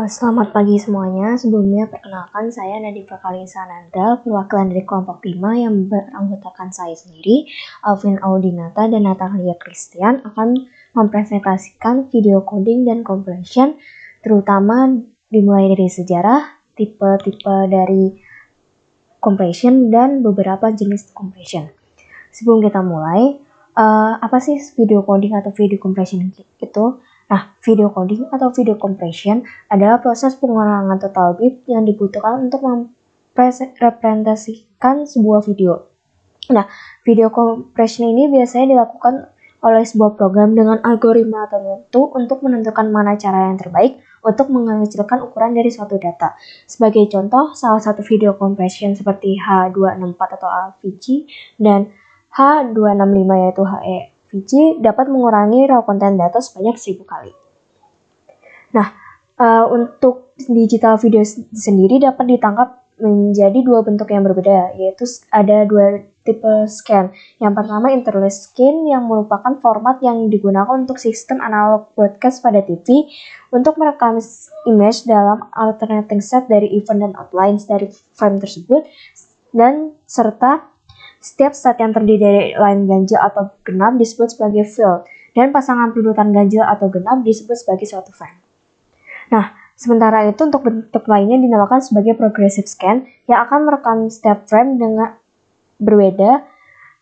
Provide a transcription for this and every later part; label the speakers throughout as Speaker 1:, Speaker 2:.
Speaker 1: Selamat pagi semuanya. Sebelumnya perkenalkan saya Nadifa Kalisa Nanda, perwakilan dari kelompok 5 yang beranggotakan saya sendiri, Alvin Audinata dan Natalia Christian akan mempresentasikan video coding dan compression, terutama dimulai dari sejarah, tipe-tipe dari compression dan beberapa jenis compression. Sebelum kita mulai, apa sih video coding atau video compression itu? Nah, video coding atau video compression adalah proses pengurangan total bit yang dibutuhkan untuk merepresentasikan sebuah video. Nah, video compression ini biasanya dilakukan oleh sebuah program dengan algoritma tertentu untuk menentukan mana cara yang terbaik untuk mengecilkan ukuran dari suatu data. Sebagai contoh, salah satu video compression seperti H264 atau AVG dan H265 yaitu HEVG dapat mengurangi raw content data sebanyak 1000 kali. Nah, untuk digital video sendiri dapat ditangkap menjadi dua bentuk yang berbeda, yaitu ada dua tipe scan. Yang pertama interlace scan yang merupakan format yang digunakan untuk sistem analog broadcast pada TV untuk merekam image dalam alternating set dari event dan outlines dari frame tersebut, dan serta setiap set yang terdiri dari line ganjil atau genap disebut sebagai field, dan pasangan penurutan ganjil atau genap disebut sebagai suatu frame. Nah, sementara itu untuk bentuk lainnya dinamakan sebagai progressive scan yang akan merekam setiap frame dengan berbeda,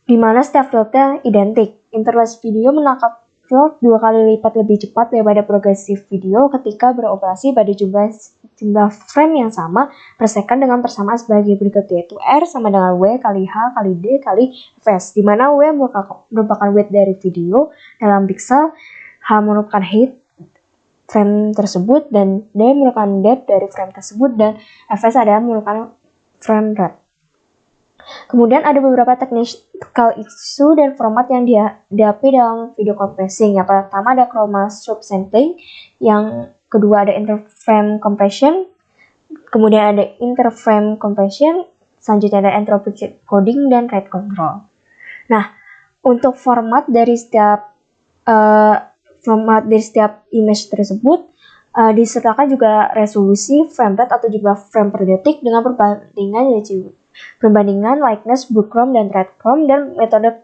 Speaker 1: di mana setiap fieldnya identik. Interlace video menangkap field 2 kali lipat lebih cepat daripada progressive video ketika beroperasi pada jumlah frame yang sama per second dengan persamaan sebagai berikut, yaitu R sama dengan W kali H kali D kali Fs, di mana W merupakan width dari video dalam pixel, H merupakan height frame tersebut, dan D merupakan depth dari frame tersebut, dan Fs adalah merupakan frame rate. Kemudian ada beberapa technical issue dan format yang dihadapi dalam video compressing. Yang pertama ada chroma subsampling, yang kedua ada interframe compression, kemudian ada interframe compression, selanjutnya ada entropic coding dan rate control. Nah, untuk format dari setiap image tersebut disertakan juga resolusi, frame rate atau jumlah frame per detik dengan perbandingan likeness, bookchrome, dan threadchrome, dan metode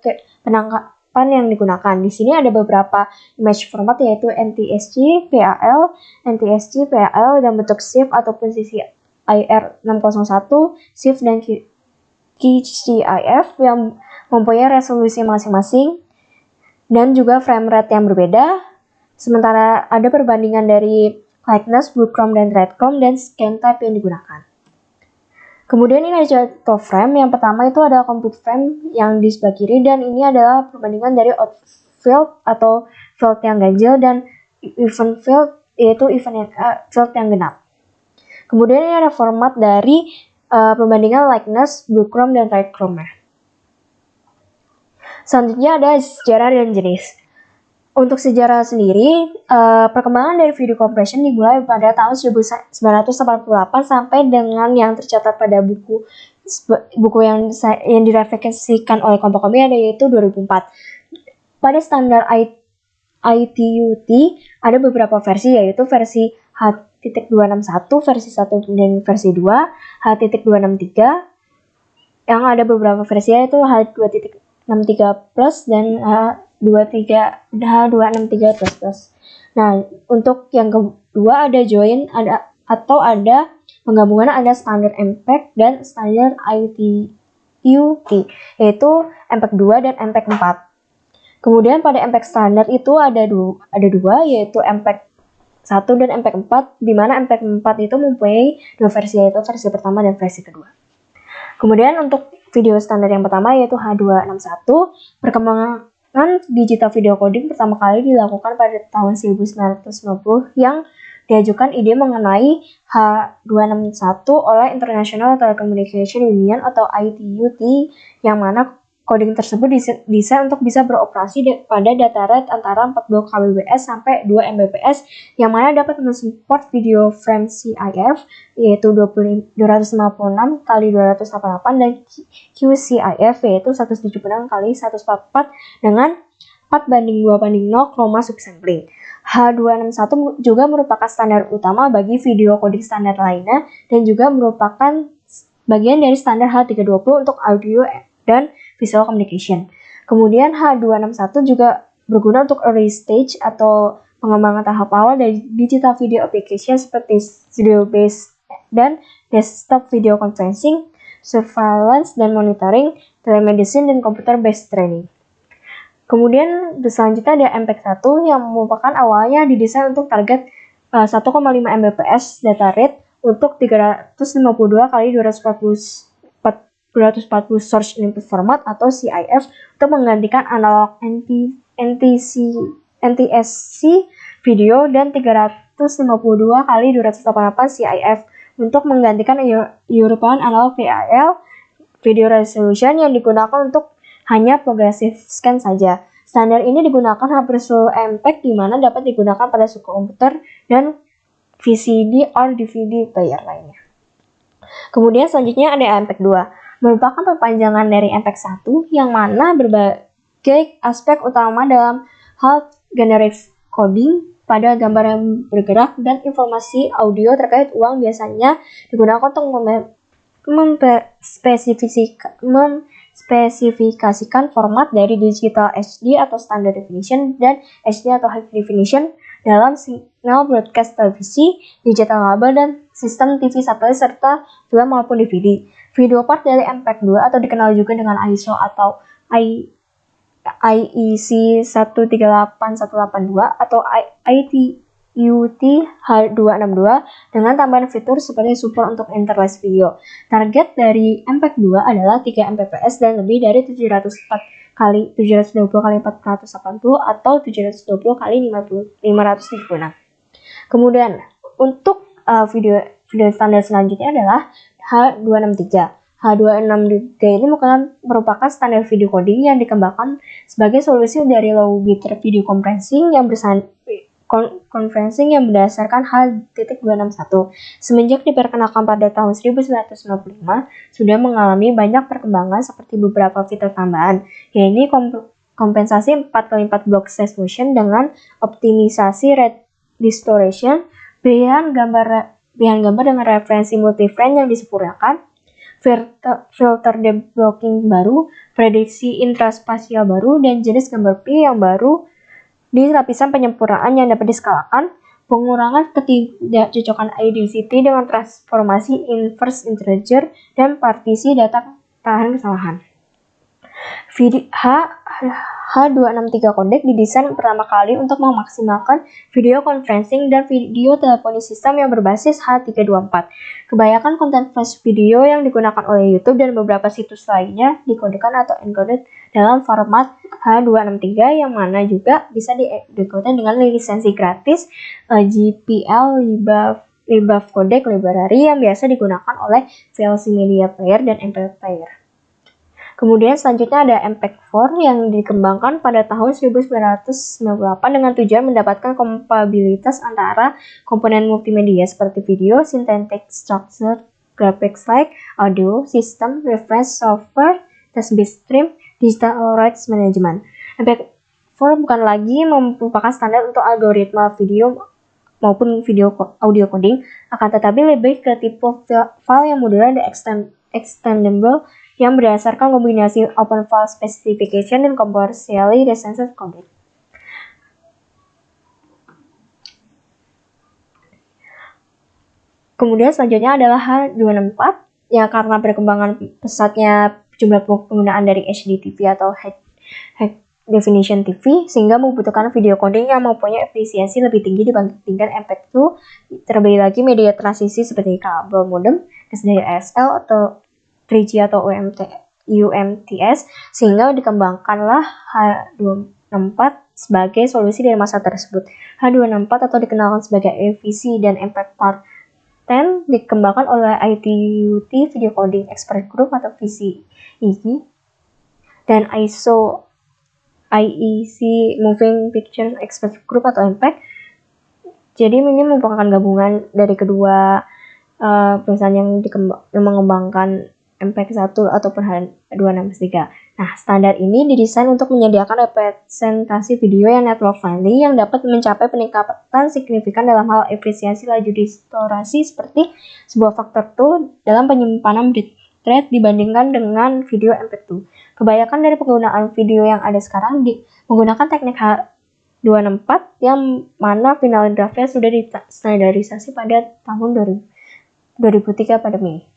Speaker 1: penangkapan yang digunakan. Di sini ada beberapa image format yaitu NTSC, PAL, NTSC, PAL, dan bentuk SIF ataupun CCIR 601, SIF, dan KCIF yang mempunyai resolusi masing-masing dan juga frame rate yang berbeda. Sementara ada perbandingan dari likeness, bookchrome, dan threadchrome, dan scan type yang digunakan. Kemudian ini ada contoh frame. Yang pertama itu ada complete frame yang di sebelah kiri, dan ini adalah perbandingan dari out field atau field yang ganjil dan event field yaitu event field yang genap. Kemudian ini ada format dari perbandingan likeness, bookchrome, dan threadchrome. Selanjutnya ada sejarah dan jenis. Untuk sejarah sendiri, perkembangan dari video compression dimulai pada tahun 1988 sampai dengan yang tercatat pada buku yang direfleksikan oleh kelompok kami yaitu 2004. Pada standar ITUT ada beberapa versi, yaitu versi H.261, versi 1 dan versi 2, H.263, yang ada beberapa versi yaitu H.263 plus dan H263 plus. Nah, untuk yang kedua ada join, ada penggabungan, ada standar MPEG dan standar ITUT, yaitu MPEG 2 dan MPEG 4. Kemudian pada MPEG standar itu ada dua, yaitu MPEG 1 dan MPEG 4, di mana MPEG 4 itu mempunyai dua versi, yaitu versi pertama dan versi kedua. Kemudian untuk video standar yang pertama yaitu H261, perkembangan digital video coding pertama kali dilakukan pada tahun 1990 yang diajukan ide mengenai H261 oleh International Telecommunication Union atau ITUT, yang mana coding tersebut desain untuk bisa beroperasi pada data rate antara 40 kbps sampai 2 mbps, yang mana dapat mensupport video frame CIF yaitu 256 kali 288 dan QCIF yaitu 176 kali 144 dengan 4:2:0 chroma subsampling. H261 juga merupakan standar utama bagi video coding standar lainnya dan juga merupakan bagian dari standar H320 untuk audio dan visual communication. Kemudian H261 juga berguna untuk early stage atau pengembangan tahap awal dari digital video application seperti studio based dan desktop video conferencing, surveillance dan monitoring, telemedicine dan computer based training. Kemudian selanjutnya ada MPEG-1 yang merupakan awalnya didesain untuk target 1,5 Mbps data rate untuk 352 kali 240 source input format atau CIF untuk menggantikan analog NTSC video dan 352 kali 288 CIF untuk menggantikan European Analog VAL video resolution yang digunakan untuk hanya progressive scan saja. Standar ini digunakan hampir seluruh MPEG di mana dapat digunakan pada suku komputer dan VCD or DVD player lainnya. Kemudian selanjutnya ada MPEG 2, merupakan perpanjangan dari MPEG 1 yang mana berbagai aspek utama dalam hal generative coding pada gambar yang bergerak dan informasi audio terkait uang biasanya digunakan untuk memspesifikasikan format dari digital HD atau standard definition dan HD atau high definition dalam signal broadcast televisi, digital kabel, dan sistem TV satelit serta film maupun DVD. Video part dari MPEG 2 atau dikenal juga dengan ISO atau IEC 138182 atau ITUT H262 dengan tambahan fitur seperti support untuk interlace video. Target dari MPEG 2 adalah 3 Mbps dan lebih dari 720 kali 480 atau 720 kali 536. Kemudian untuk video standar selanjutnya adalah H263. H263 ini merupakan standar video coding yang dikembangkan sebagai solusi dari low bit video conferencing yang berdasarkan H.261. Semenjak diperkenalkan pada tahun 1995, sudah mengalami banyak perkembangan seperti beberapa fitur tambahan, yaitu kompensasi 4x4 block size motion dengan optimisasi red distortion, pilihan gambar dengan referensi multiframe yang disempurnakan, filter deblocking baru, prediksi intraspasial baru, dan jenis gambar P yang baru di lapisan penyempurnaan yang dapat diskalakan, pengurangan ketidakcocokan IDCT dengan transformasi inverse integer, dan partisi data tahan kesalahan. H263 codec didesain pertama kali untuk memaksimalkan video conferencing dan video teleponi sistem yang berbasis H324. Kebanyakan konten flash video yang digunakan oleh YouTube dan beberapa situs lainnya dikodekan atau encoded dalam format H263 yang mana juga bisa dikodekan dengan lisensi gratis GPL libaf codec library yang biasa digunakan oleh VLC media player dan MP player. Kemudian selanjutnya ada MPEG-4 yang dikembangkan pada tahun 1998 dengan tujuan mendapatkan kompatibilitas antara komponen multimedia seperti video, synthetic structure, graphics like audio, system, reference software, text-based stream, digital rights management. MPEG-4 bukan lagi merupakan standar untuk algoritma video maupun audio coding, akan tetapi lebih ke tipe file yang modular dan extendable yang berdasarkan kombinasi open file specification dan commercially licensed codec. Kemudian selanjutnya adalah H264 yang karena perkembangan pesatnya jumlah penggunaan dari HD TV atau high definition TV sehingga membutuhkan video coding yang mempunyai efisiensi lebih tinggi dibandingkan MPEG-2. Terlebih lagi media transisi seperti kabel modem, SDSL atau 3G atau UMTS sehingga dikembangkanlah H264 sebagai solusi dari masa tersebut. H264 atau dikenalkan sebagai AVC dan MPEG Part 10 dikembangkan oleh ITUT Video Coding Expert Group atau VCEG dan IEC Moving Picture Expert Group atau MPEG. Jadi ini merupakan gabungan dari kedua perusahaan yang mengembangkan MPEG 1 ataupun H263. Nah, standar ini didesain untuk menyediakan representasi video yang network friendly yang dapat mencapai peningkatan signifikan dalam hal efisiensi laju distorsi seperti sebuah faktor 2 dalam penyimpanan bitrate dibandingkan dengan video MP2. Kebanyakan dari penggunaan video yang ada sekarang menggunakan teknik H264 yang mana final draftnya sudah distandarisasi pada tahun 2003 pada Mei.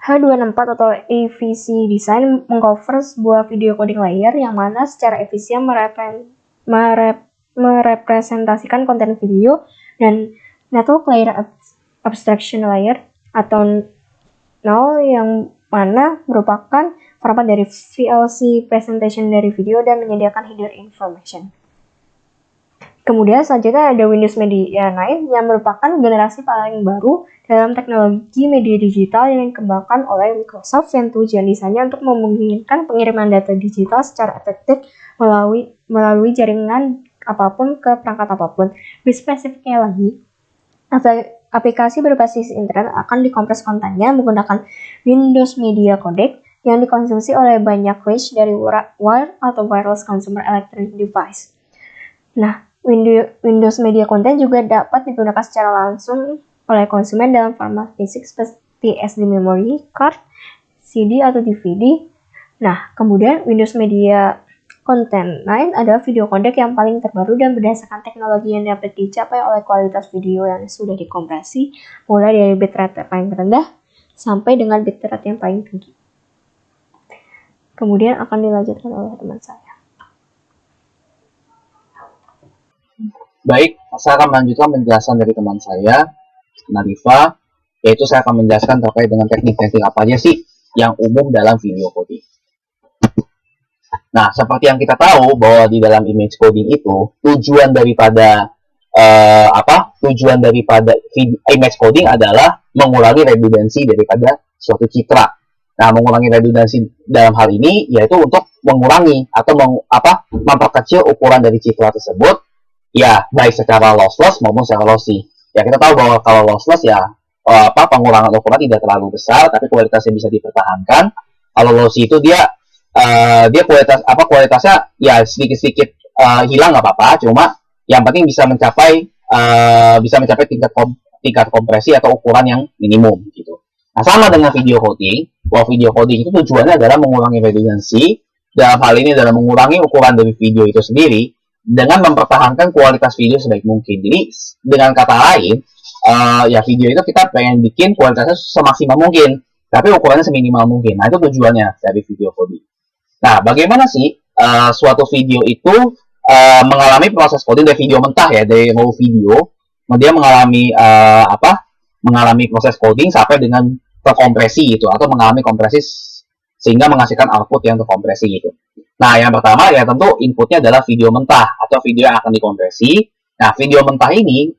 Speaker 1: H264 atau AVC Design mengcover sebuah video coding layer yang mana secara efisien merepresentasikan konten video, dan network layer abstraction layer atau NAL yang mana merupakan format dari VLC presentation dari video dan menyediakan header information. Kemudian selanjutnya ada Windows Media 9 yang merupakan generasi paling baru dalam teknologi media digital yang dikembangkan oleh Microsoft yang tujuan desainnya untuk memungkinkan pengiriman data digital secara efektif melalui jaringan apapun ke perangkat apapun. Lebih spesifiknya lagi, aplikasi berbasis internet akan dikompres kontennya menggunakan Windows Media Codec yang dikonsumsi oleh banyak flash dari wire atau wireless consumer electronic device. Nah, Windows Media Content juga dapat digunakan secara langsung oleh konsumen dalam format fisik seperti SD memory card, CD atau DVD. Nah, kemudian Windows Media Content 9 adalah video codec yang paling terbaru dan berdasarkan teknologi yang dapat dicapai oleh kualitas video yang sudah dikompresi mulai dari bitrate paling rendah sampai dengan bitrate yang paling tinggi. Kemudian akan dilanjutkan oleh teman saya.
Speaker 2: Baik, saya akan melanjutkan penjelasan dari teman saya, Narifa, yaitu saya akan menjelaskan terkait dengan teknik-teknik apa aja sih yang umum dalam video coding. Nah, seperti yang kita tahu bahwa di dalam image coding itu tujuan daripada image coding adalah mengurangi redundansi daripada suatu citra. Nah, mengurangi redundansi dalam hal ini yaitu untuk mengurangi atau memperkecil ukuran dari citra tersebut, ya baik secara lossless maupun secara lossy. Ya kita tahu bahwa kalau lossless ya pengurangan ukuran tidak terlalu besar tapi kualitasnya bisa dipertahankan. Kalau lossy itu dia kualitasnya ya sedikit-sedikit hilang nggak apa-apa, cuma yang penting bisa mencapai tingkat kompresi atau ukuran yang minimum gitu. Nah, sama dengan video coding, bahwa video coding itu tujuannya adalah mengurangi redundansi, dalam hal ini adalah mengurangi ukuran dari video itu sendiri dengan mempertahankan kualitas video sebaik mungkin. Jadi dengan kata lain, ya video itu kita pengen bikin kualitasnya semaksimal mungkin, tapi ukurannya seminimal mungkin. Nah, itu tujuannya dari video coding. Nah, bagaimana sih suatu video itu mengalami proses coding dari video mentah ya, dari raw video, dia mengalami proses coding sampai dengan terkompresi gitu, atau mengalami kompresi sehingga menghasilkan output yang terkompresi gitu. Nah, yang pertama ya tentu inputnya adalah video mentah atau video yang akan dikompresi. Nah, video mentah ini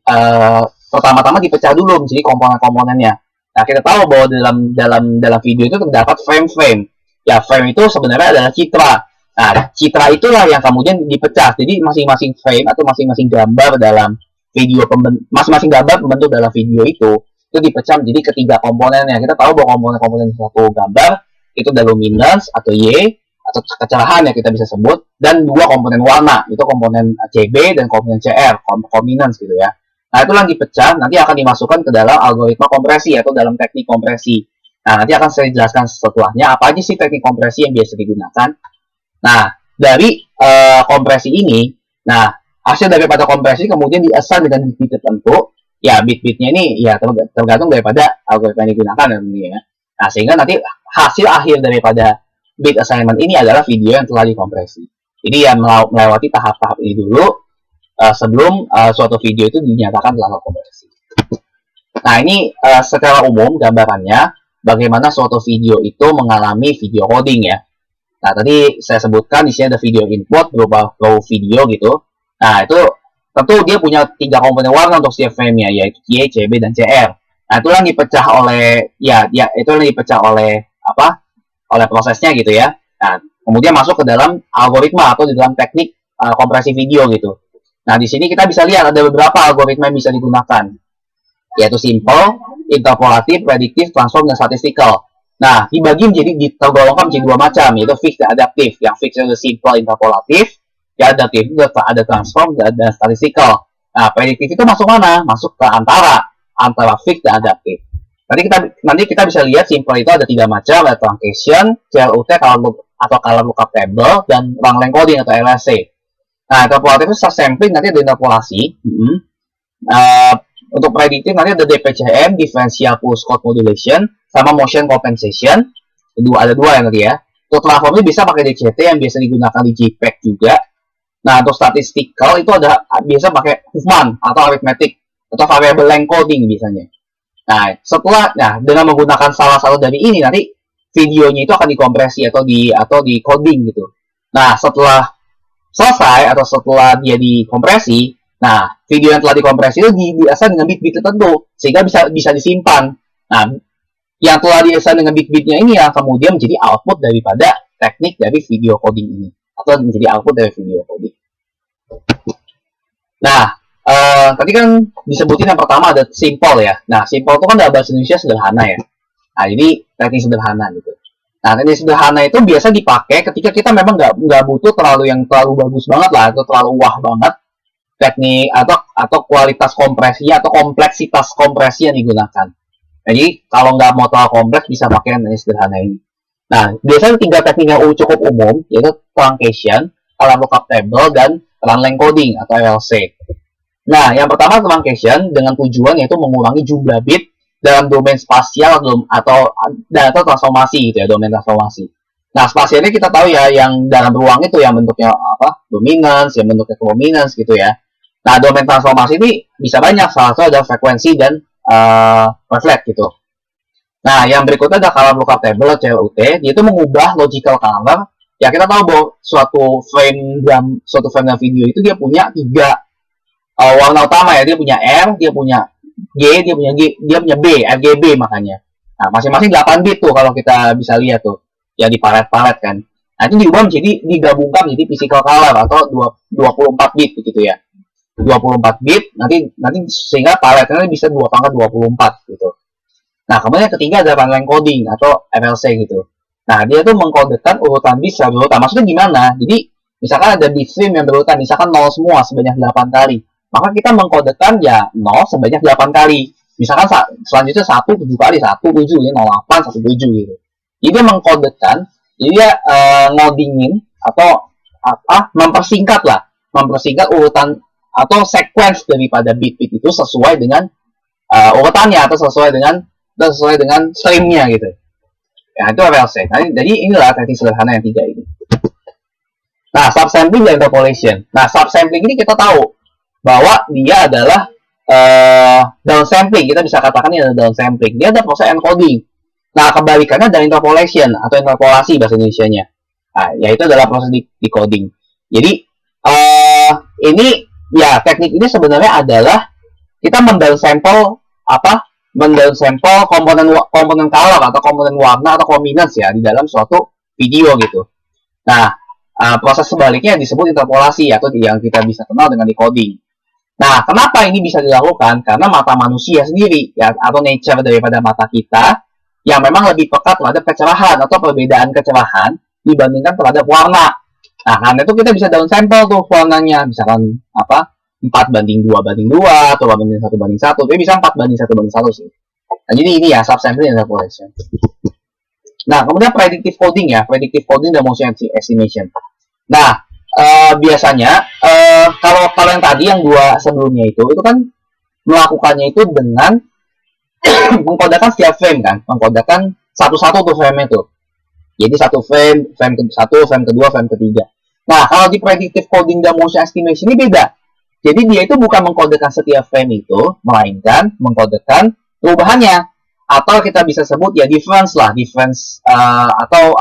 Speaker 2: pertama-tama dipecah dulu menjadi komponen-komponennya. Nah, kita tahu bahwa dalam video itu terdapat frame-frame. Ya, frame itu sebenarnya adalah citra. Nah, citra itulah yang kemudian dipecah. Jadi masing-masing frame atau masing-masing gambar dalam video, masing-masing gambar pembentuk dalam video itu dipecah menjadi ketiga komponennya. Kita tahu bahwa komponen-komponen suatu gambar itu ada luminance atau Y atau kecerahan yang kita bisa sebut, dan dua komponen warna, itu komponen CB dan komponen CR, luminance gitu ya. Nah, itu yang dipecah nanti akan dimasukkan ke dalam algoritma kompresi atau dalam teknik kompresi. Nah, nanti akan saya jelaskan setelahnya apa aja sih teknik kompresi yang biasa digunakan. Nah, dari kompresi ini, nah hasil daripada kompresi kemudian di-assign dengan bit tertentu. Ya, bit-bitnya ini ya tergantung daripada algoritma yang digunakan ya. Nah, sehingga nanti hasil akhir daripada bit assignment ini adalah video yang telah dikompresi. Jadi ya melewati tahap-tahap ini dulu sebelum suatu video itu dinyatakan telah terkompresi. Nah, ini secara umum gambarannya bagaimana suatu video itu mengalami video coding ya. Nah, tadi saya sebutkan di sini ada video input berupa raw video gitu. Nah, itu tentu dia punya tiga komponen warna untuk setiap frame-nya, yaitu Y, CB, dan CR. Nah, itu yang dipecah oleh oleh prosesnya gitu ya. Nah, kemudian masuk ke dalam algoritma atau di dalam teknik kompresi video gitu. Nah, di sini kita bisa lihat ada beberapa algoritma yang bisa digunakan, yaitu simple, interpolatif, prediktif, transform, dan statistical. Nah, dibagi menjadi tergolongkan menjadi dua macam, yaitu fixed dan adaptive. Yang fixed itu simple interpolatif, yang adaptive itu ada transform dan ada statistical. Nah, prediktif itu masuk mana? Masuk ke antara fixed dan adaptive. Nanti kita bisa lihat simple itu ada tiga macam, ada truncation, CLUT atau color lookup table, dan long coding atau LLC. Nah, interpolatif itu subsampling, nanti ada interpolasi. Untuk prediktif nanti ada DPCM, differential pulse code modulation, sama motion compensation. Ada dua yang tadi ya. Untuk transform ini bisa pakai DCT yang biasa digunakan di JPEG juga. Nah, untuk statistical itu ada biasa pakai Huffman atau arithmetic atau variable length coding biasanya. Nah, dengan menggunakan salah satu dari ini nanti videonya itu akan dikompresi atau di coding gitu. Nah, setelah selesai atau setelah dia dikompresi, nah, video yang telah dikompresi itu diasah dengan bit-bit tertentu sehingga bisa disimpan. Nah, yang telah diasah dengan bit-bitnya ini yang kemudian menjadi output daripada teknik dari video coding ini atau menjadi output dari video coding. Nah, tadi kan disebutin yang pertama ada simple ya. Nah, simple itu kan dalam bahasa Indonesia sederhana ya. Nah, jadi teknik sederhana gitu. Nah, teknik sederhana itu biasa dipakai ketika kita memang nggak butuh terlalu bagus banget lah atau terlalu wah banget teknik atau kualitas kompresinya atau kompleksitas kompresi yang digunakan. Jadi kalau nggak mau terlalu kompleks bisa pakai yang teknik sederhana ini. Nah, biasanya tiga teknik yang cukup umum yaitu truncation, color lookup table, dan run coding atau RLC. Nah, yang pertama truncation dengan tujuan yaitu mengurangi jumlah bit dalam domain spasial atau transformasi gitu ya, domain transformasi. Nah, spasialnya kita tahu ya yang dalam ruang itu yang bentuknya dominance, yang bentuknya prominence gitu ya. Nah, domain transformasi ini bisa banyak, salah satu ada frekuensi dan reflect gitu. Nah, yang berikutnya ada color lookup table atau CLUT, dia itu mengubah logical color. Ya, kita tahu bahwa suatu frame dalam video itu dia punya tiga warna utama ya, dia punya R, dia punya G, dia punya B, RGB makanya. Nah, masing-masing 8 bit tuh kalau kita bisa lihat tuh. Ya di palet-palet kan. Nah, itu diubah menjadi digabungkan menjadi physical color atau 24 bit begitu ya. 24 bit nanti sehingga paletnya bisa 2 pangkat 24 gitu. Nah, kemudian yang ketiga ada run coding atau RLC gitu. Nah, dia tuh mengkodekan urutan bit secara berurutan. Maksudnya gimana? Jadi, misalkan ada bit stream yang berurutan, misalkan 0 semua sebanyak 8 kali. Maka kita mengkodekan ya 0 sebanyak 8 kali. Misalkan selanjutnya 1 7 kali, 1 7 ya 08 1 7 gitu. Jadi dia mengkodekan, jadi dia ngodingin atau mempersingkat urutan atau sequence daripada bit-bit itu sesuai dengan urutannya atau sesuai dengan streamnya gitu. Ya, itu RLC. Nah, jadi inilah teknik sederhana yang tiga ini. Nah, subsampling dan interpolation. Nah, subsampling ini kita tahu bahwa dia adalah downsampling. Kita bisa katakan ini adalah downsampling. Dia ada proses encoding. Nah, kebalikannya ada interpolation atau interpolasi bahasa Indonesianya. Nah, yaitu adalah proses decoding. Jadi, ini ya teknik ini sebenarnya adalah kita mendownsample komponen color atau komponen warna atau luminance ya di dalam suatu video gitu. Nah, proses sebaliknya disebut interpolasi atau yang kita bisa kenal dengan decoding. Nah, kenapa ini bisa dilakukan? Karena mata manusia sendiri ya atau nature daripada mata kita yang memang lebih peka terhadap kecerahan atau perbedaan kecerahan dibandingkan terhadap warna. Nah, karena itu kita bisa downsample tuh warnanya, misalkan 4:2:2 atau 1:1. Tapi bisa 4:1:1 sih. Nah, jadi ini ya subsampling dan interpolation. Nah, kemudian predictive coding dan motion estimation. Nah, biasanya kalau yang tadi yang dua sebelumnya itu kan melakukannya itu dengan mengkodakan setiap frame kan, mengkodakan satu-satu tuh frame itu. Jadi satu frame ke-1, frame kedua, frame ketiga. Nah, kalau di predictive coding dan motion estimation ini beda. Jadi dia itu bukan mengkodekan setiap frame itu, melainkan mengkodekan perubahannya. Atau kita bisa sebut ya difference atau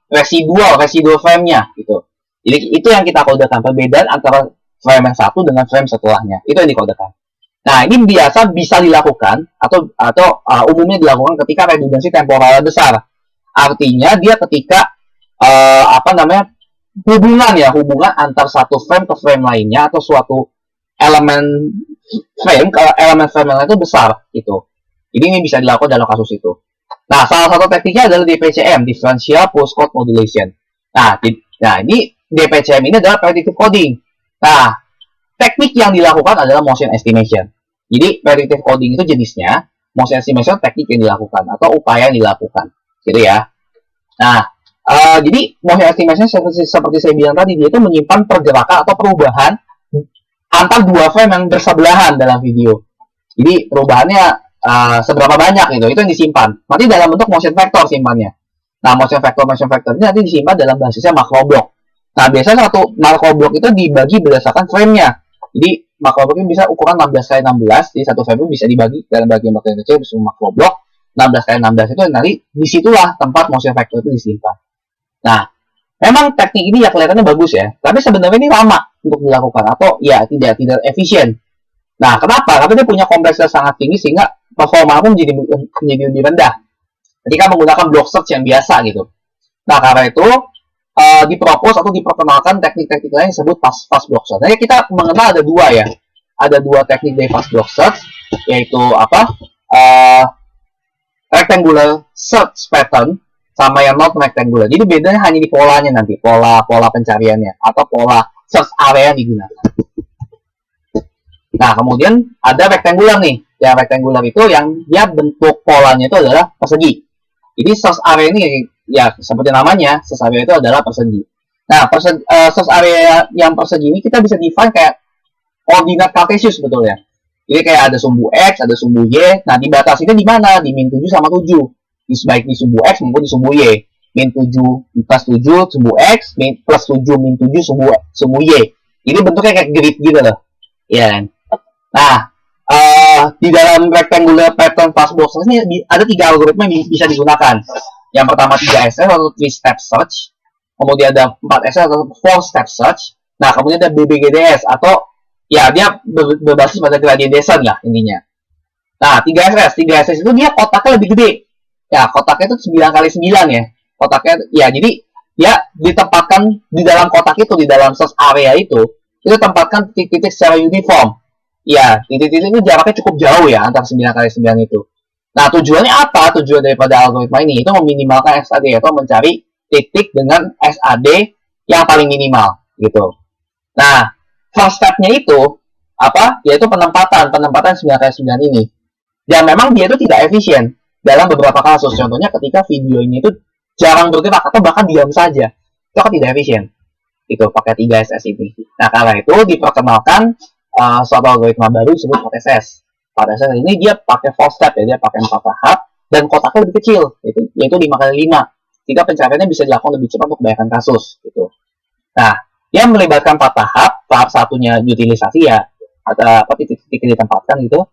Speaker 2: residual frame-nya gitu. Jadi itu yang kita kodekan, perbedaan antara frame yang satu dengan frame setelahnya. Itu yang dikodekan. Nah, ini biasa bisa dilakukan atau umumnya dilakukan ketika redundansi temporal besar. Artinya dia ketika hubungan antar satu frame ke frame lainnya atau suatu elemen frame lain itu besar gitu. Jadi ini bisa dilakukan dalam kasus itu. Nah, salah satu tekniknya adalah DPCM, Differential Postcode Modulation. Nah, ini DPCM ini adalah predictive coding. Nah, teknik yang dilakukan adalah motion estimation. Jadi, predictive coding itu jenisnya, motion estimation teknik yang dilakukan atau upaya yang dilakukan, gitu ya. Nah, jadi motion estimation seperti saya bilang tadi, dia itu menyimpan pergerakan atau perubahan antar dua frame yang bersebelahan dalam video. Jadi perubahannya seberapa banyak gitu, itu yang disimpan. Nanti dalam bentuk motion vector simpannya. Nah, motion vector ini nanti disimpan dalam basisnya macro block. Nah, biasanya satu macro block itu dibagi berdasarkan frame-nya. Jadi macro block ini bisa ukuran 16x16, jadi satu frame bisa dibagi dalam bagian bagian kecil disebut macro block. 16x16 itu nanti disitulah tempat motion vector itu disimpan. Nah, memang teknik ini ya kelihatannya bagus ya, tapi sebenarnya ini lama untuk dilakukan atau ya tidak efisien. Nah, kenapa? Karena dia punya kompleksitas sangat tinggi sehingga performa pun menjadi lebih rendah ketika menggunakan block search yang biasa gitu. Nah, karena itu dipropos atau diperkenalkan teknik-teknik lain yang disebut fast block search. Nah, kita mengenal ada dua ya. Ada dua teknik dari fast block search, yaitu rectangular search pattern sama yang not rectangular. Jadi bedanya hanya di polanya nanti, pola pencariannya atau pola search area yang digunakan. Nah, kemudian ada rectangular nih. Yang rectangular itu yang dia bentuk polanya itu adalah persegi. Jadi search area ini ya seperti namanya, search area itu adalah persegi. Nah, search area yang persegi ini kita bisa define kayak koordinat kartesius sebetulnya. Jadi kayak ada sumbu X, ada sumbu Y. Nah, dibatasinya di mana? Di min 7 sama 7. Baik di sumbu X maupun di sumbu Y. Min 7 plus 7 sumbu X, plus 7 min 7 sumbu Y. Ini bentuknya kayak grid gitu loh. Ya. Nah, di dalam rectangular pattern fast block search ini ada 3 algoritma yang bisa digunakan. Yang pertama 3SS atau 3-step search. Kemudian ada 4SS atau 4-step search. Nah, kemudian ada BBGDS atau ya dia berbasis pada gradient descent lah intinya. Nah, 3SS itu dia kotaknya lebih gede. Ya, kotaknya itu 9x9 ya. Kotaknya ya jadi dia ditempatkan di dalam kotak itu, di dalam search area itu tempatkan titik-titik secara uniform. Ya, titik-titik itu jaraknya cukup jauh ya antara 9x9 itu. Nah, tujuannya apa? Tujuan daripada algoritma ini itu meminimalkan SAD atau mencari titik dengan SAD yang paling minimal gitu. Nah, first step-nya itu apa? Yaitu penempatan 9x9 ini. Dan memang dia itu tidak efisien dalam beberapa kasus. Contohnya ketika videonya itu jarang bergerak atau bahkan diam saja. Itu kan tidak efisien. Itu pakai 3SS ini. Nah, karena itu diperkenalkan suatu algoritma baru disebut 4SS. 4SS ini dia pakai 4 step ya, dia pakai 4 tahap dan kotaknya lebih kecil, yaitu 5x5. Sehingga pencariannya bisa dilakukan lebih cepat untuk kebanyakan kasus gitu. Nah, dia melibatkan 4 tahap. Tahap satunya utilisasi ya, ada titik-titik yang ditempatkan gitu.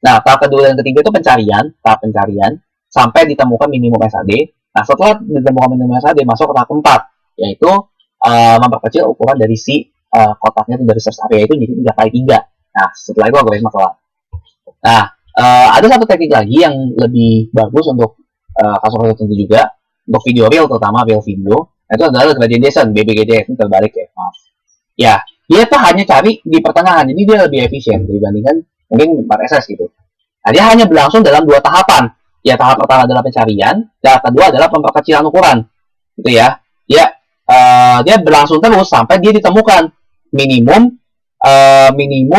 Speaker 2: Nah, tahap kedua dan ketiga itu tahap pencarian sampai ditemukan minimum SAD. Nah, setelah ditemukan minimum SAD masuk ke tahap keempat, yaitu memperkecil ukuran dari si kotaknya dari search area itu jadi 3x3. Nah, setelah itu algoritma kelar. Nah, ada satu teknik lagi yang lebih bagus untuk kasus-kasus tertentu juga, untuk video real terutama real video, itu adalah gradient descent, BBGDS, ini terbalik ya, maaf. Ya, dia tuh hanya cari di pertengahan, jadi dia lebih efisien dibandingkan mungkin 4SS gitu. Nah, dia hanya berlangsung dalam 2 tahapan. Ya, tahap pertama adalah pencarian, tahap kedua adalah pemperkecilan ukuran. Gitu ya. Dia berlangsung terus sampai dia ditemukan minimum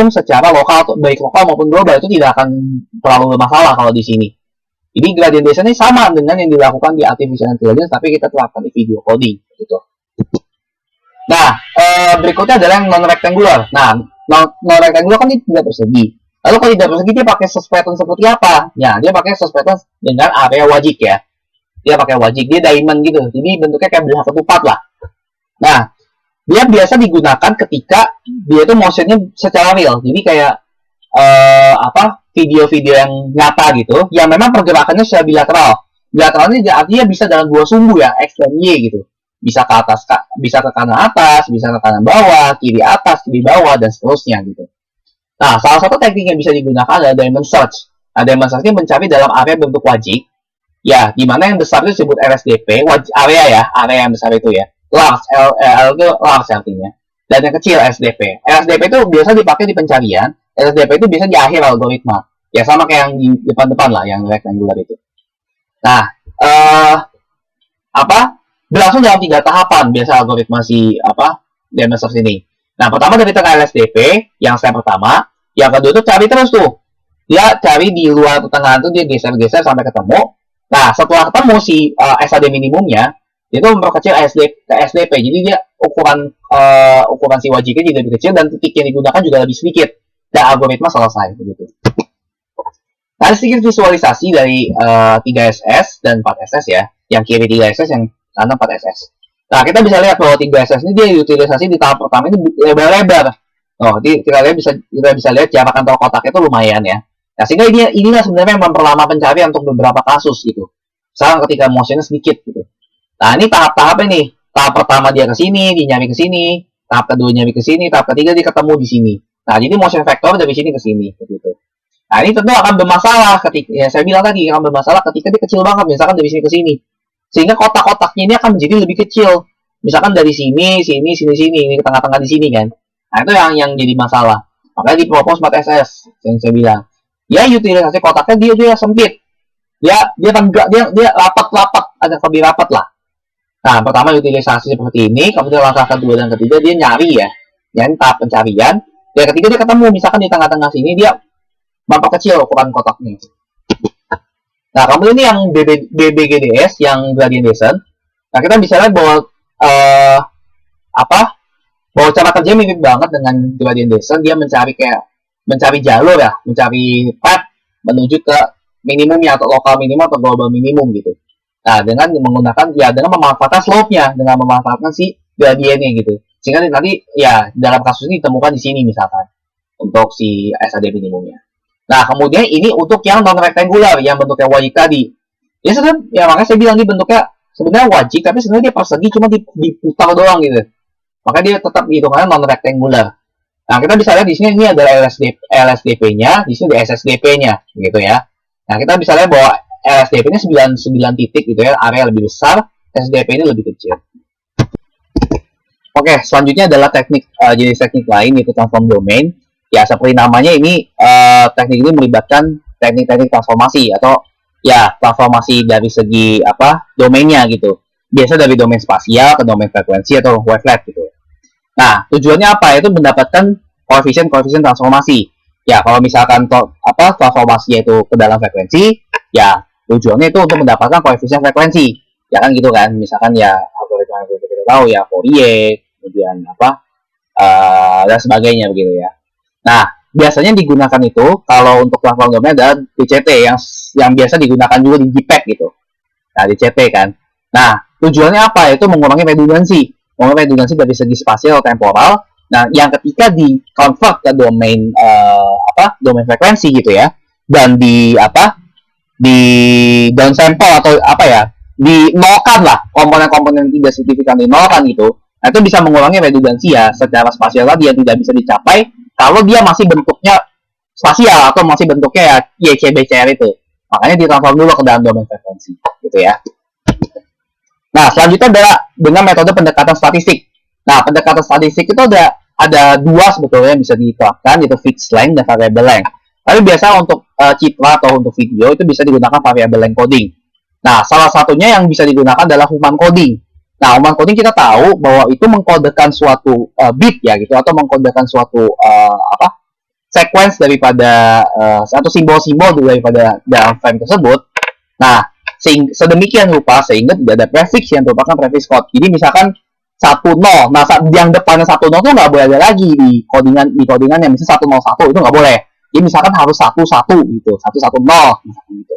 Speaker 2: secara lokal, baik lokal maupun global, itu tidak akan terlalu bermasalah kalau di sini. Jadi gradient descent ini sama dengan yang dilakukan di artificial intelligence, tapi kita terapkan di video coding gitu. Nah, berikutnya adalah yang non-rectangular. Nah, non-rectangular kan dia tidak persegi. Lalu kalau tidak persegi dia pakai source pattern seperti apa? Ya, dia pakai source pattern dengan area wajik ya. Dia pakai wajik, dia diamond gitu. Jadi bentuknya kayak belah ketupat lah. Nah, dia biasa digunakan ketika dia itu motionnya secara real. Jadi kayak video-video yang nyata gitu, yang memang pergerakannya secara bilateral. Bilateral ini artinya bisa dalam 2 sumbu ya, X dan Y gitu. Bisa ke atas, bisa ke kanan atas, bisa ke kanan bawah, kiri atas, kiri bawah, dan seterusnya gitu. Nah, salah satu teknik yang bisa digunakan adalah diamond search. Nah, diamond search ini mencari dalam area bentuk wajik, ya, di mana yang besar itu disebut RSDP, area ya, area yang besar itu ya. Large, L itu large artinya. Dan yang kecil RSDP. RSDP itu biasa dipakai di pencarian, RSDP itu biasa di akhir algoritma. Ya, sama kayak yang di depan-depan lah, yang rectangular itu. Nah, berlangsung dalam 3 tahapan biasa algoritma si Damon search ini. Nah, pertama dari tengah LSDP yang step pertama, yang kedua itu cari terus tuh. Dia cari di luar pertengahan tuh, dia geser-geser sampai ketemu. Nah, setelah ketemu si SAD minimumnya, dia tuh memperkecil SDP. Jadi dia ukuran si wajibnya juga lebih kecil dan titik yang digunakan juga lebih sedikit. Dan algoritma selesai begitu. Nah, ada sedikit visualisasi dari 3SS dan 4SS ya. Yang kiri 3SS, yang kanan 4SS. Nah, kita bisa lihat bahwa 3SS ini dia utilisasi di tahap pertama ini lebar-lebar. Oh, kita bisa lihat jarak antar kotaknya itu lumayan ya. Nah, sehingga inilah sebenarnya yang memperlama pencarian untuk beberapa kasus gitu. Misalnya ketika motionnya sedikit gitu. Nah, ini tahap-tahap ini. Tahap pertama dia ke sini, dia nyari ke sini. Tahap kedua nyari ke sini, tahap ketiga dia ketemu di sini. Nah, jadi motion vector dari sini ke sini begitu. Nah, ini tentu akan bermasalah ketika, ya saya bilang tadi, akan bermasalah ketika dia kecil banget, misalkan dari sini ke sini. Sehingga kotak-kotaknya ini akan menjadi lebih kecil. Misalkan dari sini, ini ke tengah-tengah di sini kan. Nah, itu yang jadi masalah. Makanya di propose 4SS yang saya bilang. Ya, utilisasi kotaknya dia sempit. Dia rapat-rapat, agak lebih rapat lah. Nah, pertama utilisasi seperti ini, kemudian langkah kedua dan ketiga dia nyari ya. Yang tahap pencarian. Dan ketiga dia ketemu, misalkan di tengah-tengah sini dia memperkecil ukuran kotaknya. Nah, kemudian ini yang BBGDS, yang gradient descent. Nah, kita bisa lihat bahwa bahwa cara kerja mirip banget dengan gradient descent. Dia mencari jalur ya, mencari path menuju ke minimumnya atau lokal minimum atau global minimum gitu. Nah, dengan memanfaatkan slope-nya, dengan memanfaatkan si gradientnya gitu. Sehingga nanti ya dalam kasus ini ditemukan di sini misalkan untuk si SAD minimumnya. Nah, kemudian ini untuk yang non rectangular, yang bentuknya wajib tadi. Ya sebenarnya, ya makanya saya bilang ini bentuknya sebenarnya wajib, tapi sebenarnya dia persegi cuma diputar doang gitu. Maka dia tetap dihitungannya non rectangular. Nah, kita bisa lihat di sini ini adalah LSDP-nya, di sini ada SSDP-nya, gitu ya. Nah, kita bisa lihat bahwa LSDP-nya 9 titik gitu ya, area lebih besar, SSDP ini lebih kecil. Oke, selanjutnya adalah jenis teknik lain, yaitu transform domain. Ya, seperti namanya ini, teknik ini melibatkan teknik-teknik transformasi atau ya transformasi dari segi domainnya gitu. Biasa dari domain spasial ke domain frekuensi atau wavelet gitu. Nah, tujuannya apa? Itu mendapatkan koefisien transformasi. Ya, kalau misalkan transformasinya itu ke dalam frekuensi, ya tujuannya itu untuk mendapatkan koefisien frekuensi. Ya kan gitu kan. Misalkan ya algoritma yang kita tahu ya Fourier, kemudian dan sebagainya begitu ya. Nah, biasanya digunakan itu kalau untuk transform domain adalah DCT yang biasa digunakan juga di JPEG gitu. Nah, DCT kan. Nah, tujuannya apa? Itu mengurangi redundansi dari segi spasial temporal. Nah, yang ketika di convert ke domain domain frekuensi gitu ya, dan di downsample atau dinolkan lah, komponen-komponen tidak signifikan dinolkan gitu. Nah, itu bisa mengurangi redundansi ya secara spasial tadi yang tidak bisa dicapai kalau dia masih bentuknya spasial atau masih bentuknya ya YCBCR itu. Makanya ditransform dulu ke dalam domain frekuensi gitu ya. Nah, selanjutnya adalah dengan metode pendekatan statistik. Nah, pendekatan statistik itu ada dua sebetulnya yang bisa diterapkan, yaitu fixed length dan variable length. Tapi biasa untuk citra atau untuk video itu bisa digunakan variable length coding. Nah, salah satunya yang bisa digunakan adalah human coding. Nah, human coding kita tahu bahwa itu mengkodekan suatu bit ya gitu, atau mengkodekan suatu sequence daripada satu simbol-simbol daripada dalam frame tersebut. Nah, sedemikian rupa sehingga tidak ada prefix yang merupakan prefix code. Jadi misalkan 10, nah yang depannya 10 tuh nggak boleh ada lagi di codingan yang misalnya 101 itu nggak boleh. Jadi misalkan harus 11 gitu, 110 misalkan gitu.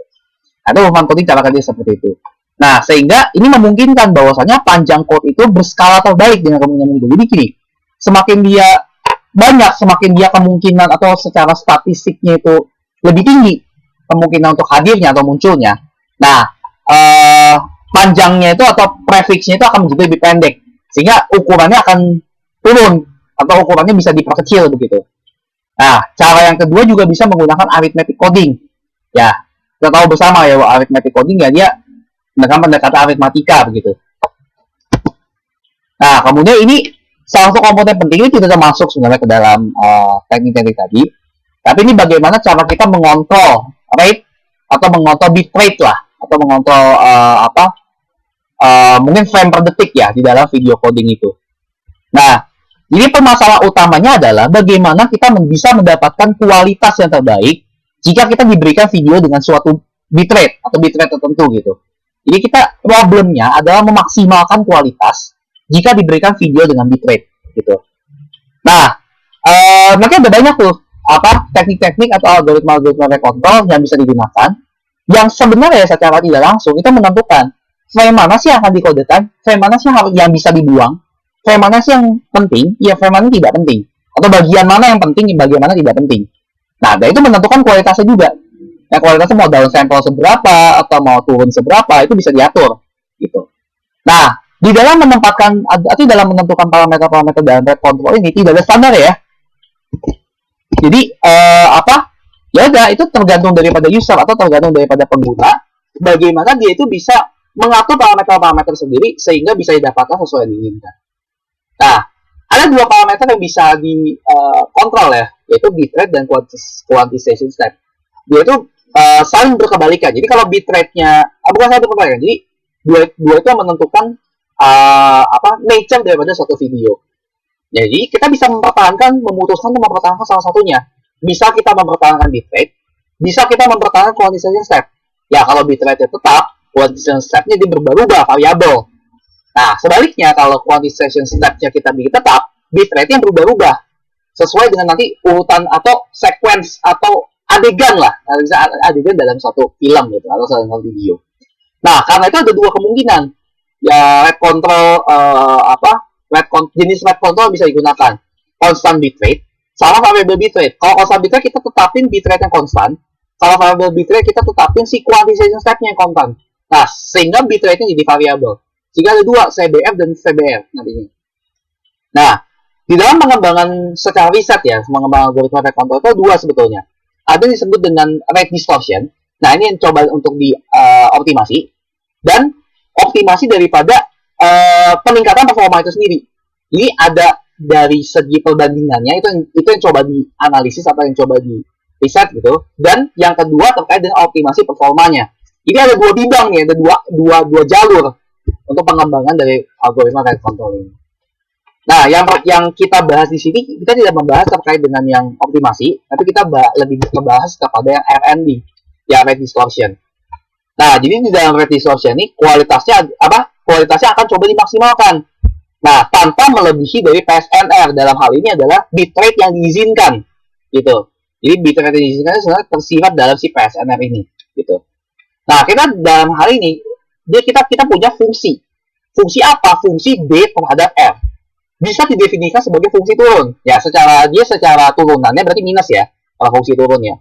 Speaker 2: Nah, itu human coding cara kerja seperti itu. Nah, sehingga ini memungkinkan bahwasanya panjang code itu berskala terbalik dengan kemungkinan itu. Jadi gini, semakin dia banyak, semakin dia kemungkinan atau secara statistiknya itu lebih tinggi kemungkinan untuk hadirnya atau munculnya. Nah, panjangnya itu atau prefixnya itu akan menjadi lebih pendek, sehingga ukurannya akan turun atau ukurannya bisa diperkecil begitu. Nah, cara yang kedua juga bisa menggunakan arithmetic coding. Ya, kita tahu bersama ya bahwa arithmetic coding ya dia dengan pendekatan aritmatika begitu. Nah, kemudian ini salah satu komponen penting ini tidak termasuk sebenarnya ke dalam teknik-teknik tadi. Tapi ini bagaimana cara kita mengontrol rate atau mengontrol bit rate lah. atau mengontrol mungkin frame per detik ya di dalam video coding itu. Nah, jadi permasalahan utamanya adalah bagaimana kita bisa mendapatkan kualitas yang terbaik jika kita diberikan video dengan suatu bitrate atau bitrate tertentu gitu. Jadi kita problemnya adalah memaksimalkan kualitas jika diberikan video dengan bitrate gitu. Nah, makanya ada banyak tuh teknik-teknik atau algoritma-algoritma control yang bisa digunakan yang sebenarnya secara tidak langsung itu menentukan frame mana sih yang akan dikodekan, frame mana sih yang bisa dibuang, frame mana sih yang penting, ya frame mana tidak penting, atau bagian mana yang penting, bagian mana tidak penting. Nah, dan itu menentukan kualitasnya juga. Nah, kualitasnya mau down sample seberapa atau mau turun seberapa itu bisa diatur gitu. Nah, di dalam menempatkan atau dalam menentukan parameter-parameter dalam rate control ini tidak ada standar ya. Jadi ya udah itu tergantung daripada user atau tergantung daripada pengguna bagaimana dia itu bisa mengatur parameter-parameter sendiri sehingga bisa didapatkan sesuai yang diinginkan. Nah, ada dua parameter yang bisa dikontrol ya, yaitu bitrate dan quantization step. Dia itu saling berkebalikan. Jadi kalau bitrate-nya bukan saling berkebalikan. Jadi dua itu menentukan nature daripada suatu video. Jadi kita bisa memutuskan untuk mempertahankan salah satunya. Bisa kita mempertahankan bitrate, bisa kita mempertahankan quantization step. Ya kalau bitrate tetap, quantization step-nya dia berubah-ubah, variabel. Nah, sebaliknya kalau quantization step-nya kita bikin tetap, bitrate-nya berubah-ubah sesuai dengan nanti urutan atau sequence atau adegan lah, adegan dalam satu film gitu atau dalam video. Nah, karena itu ada dua kemungkinan. Ya, rate control jenis rate control bisa digunakan constant bitrate sama variable bitrate. Kalau constant bitrate kita tetapin bitrate yang konstan. Kalau variable bitrate kita tetapin si quantization step-nya yang konstan. Nah, sehingga bitrate-nya jadi variabel. Jika ada dua, CBR dan VBR nantinya. Nah, di dalam pengembangan secara riset ya, mengembangkan algoritma rate control itu dua sebetulnya. Ada yang disebut dengan rate distortion. Nah, ini yang coba untuk dioptimasi. Dan optimasi daripada peningkatan performa itu sendiri. Jadi ada dari segi perbandingannya itu yang coba dianalisis atau yang coba di riset gitu. Dan yang kedua terkait dengan optimasi performanya. Jadi ada dua bidang nih, ada dua jalur untuk pengembangan dari algoritma rate control ini. Nah, yang kita bahas di sini kita tidak membahas terkait dengan yang optimasi, tapi kita lebih membahas kepada yang RND, ya rate distortion. Nah, jadi di dalam rate distortion ini kualitasnya akan coba dimaksimalkan. Nah, tanpa melebihi dari PSNR. Dalam hal ini adalah bitrate yang diizinkan, gitu. Jadi bitrate yang diizinkan sebenarnya tersirat dalam si PSNR ini, gitu. Nah, kita dalam hal ini kita punya fungsi. Fungsi apa? Fungsi B terhadap R. Bisa didefinisikan sebagai fungsi turun. Ya, secara turunannya berarti minus ya, kalau fungsi turun ya.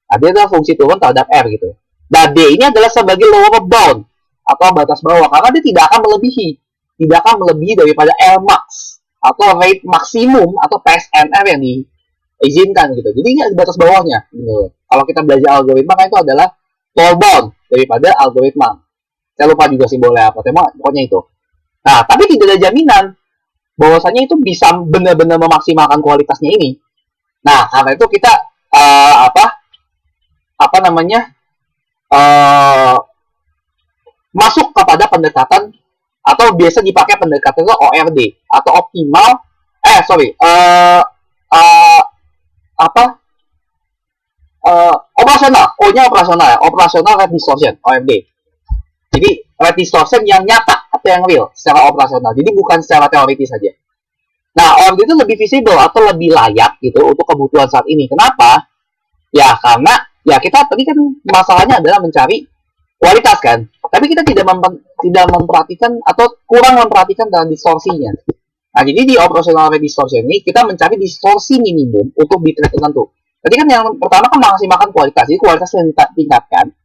Speaker 2: Nah, dia adalah fungsi turun terhadap R gitu. Nah, D ini adalah sebagai lower bound atau batas bawah karena dia tidak akan melebihi daripada R max atau rate maksimum atau PSNR yang diizinkan gitu. Jadi ini ada batas bawahnya. Gitu. Kalau kita belajar algoritma kan itu adalah lower bound daripada algoritma. Saya lupa juga simbolnya apa, pokoknya itu. Nah, tapi tidak ada jaminan bahwasanya itu bisa benar-benar memaksimalkan kualitasnya ini. Nah, karena itu kita masuk kepada pendekatan atau biasa dipakai pendekatan itu ORD atau operasional. O-nya operasional ya, operasional rate distortion, ORD. Jadi rate distortion yang nyata atau yang real secara operasional. Jadi bukan secara teoritis saja. Nah, ORD itu lebih visible atau lebih layak gitu untuk kebutuhan saat ini. Kenapa? Ya karena ya kita tadi kan masalahnya adalah mencari kualitas kan. Tapi kita tidak memperhatikan atau kurang memperhatikan dalam distorsinya. Nah, jadi di operational rate distortion ini kita mencari distorsi minimum untuk bitrate tertentu. Tadi kan yang pertama kan memaksimalkan kualitas. Jadi kualitasnya ditingkatkan,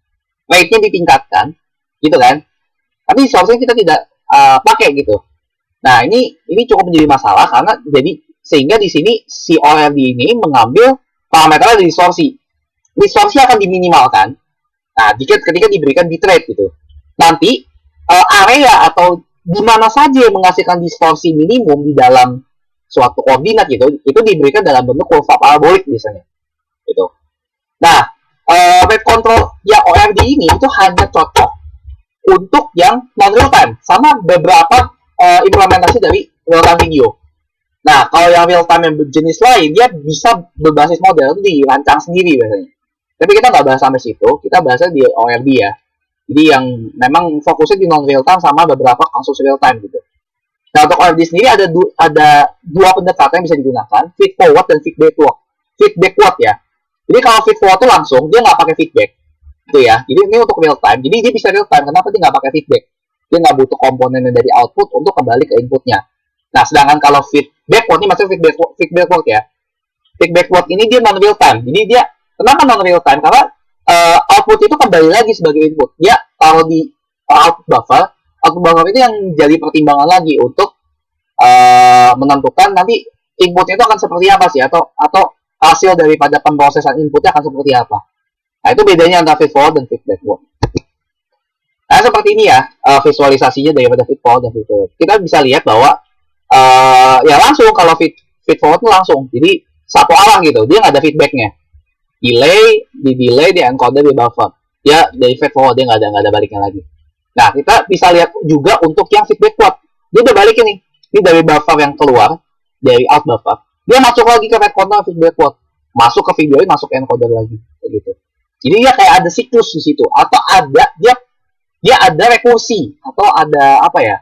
Speaker 2: rate-nya ditingkatkan, gitu kan. Tapi distorsi kita tidak pakai gitu. Nah, ini cukup menjadi masalah karena sehingga di sini si ORD ini mengambil parameter dari distorsi. Distorsi akan diminimalkan. Nah, ketika diberikan bitrate gitu. Nanti area atau di mana saja yang menghasilkan distorsi minimum di dalam suatu koordinat gitu, itu diberikan dalam bentuk kurva parabolik biasanya. Gitu. Nah, rate control ya ORD ini itu hanya cocok untuk yang non real time sama beberapa implementasi dari real time video. Nah, kalau yang real time yang berjenis lain, dia bisa berbasis model itu dirancang sendiri biasanya. Tapi kita nggak bahas sampai situ, kita bahasnya di ORB ya. Jadi yang memang fokusnya di non real time sama beberapa kasus real time gitu. Nah, untuk ORB sendiri ada dua pendekatan yang bisa digunakan, feed forward dan feed backward. Feed backward ya. Jadi kalau feed forward itu langsung, dia nggak pakai feedback. Itu ya. Jadi ini untuk real time. Jadi dia bisa real time. Kenapa dia nggak pakai feedback? Dia nggak butuh komponennya dari output untuk kembali ke inputnya. Nah, sedangkan kalau feed backward, ini maksudnya feed backward ya. Feed backward ini dia non real time. Jadi dia, kenapa non real time? Karena output itu kembali lagi sebagai input. Dia taruh di output buffer itu yang jadi pertimbangan lagi untuk menentukan nanti inputnya itu akan seperti apa sih, atau hasil daripada pemrosesan inputnya akan seperti apa. Nah, itu bedanya antara feed forward dan feed backward. Nah, seperti ini ya visualisasinya daripada feed forward dan feed backward. Kita bisa lihat bahwa ya langsung kalau feed forward itu langsung. Jadi satu arah gitu, dia nggak ada feedbacknya. Delay, di encoder, di buffer. Dia dari feed forward, dia nggak ada baliknya lagi. Nah, kita bisa lihat juga untuk yang feed backward. Dia udah balik ini. Ini dari buffer yang keluar, dari out buffer. Dia masuk lagi ke recorder feed backward. Masuk ke video ini, masuk ke encoder lagi. Kayak gitu. Jadi dia kayak ada siklus di situ. Atau ada, dia ada rekursi. Atau ada, apa ya,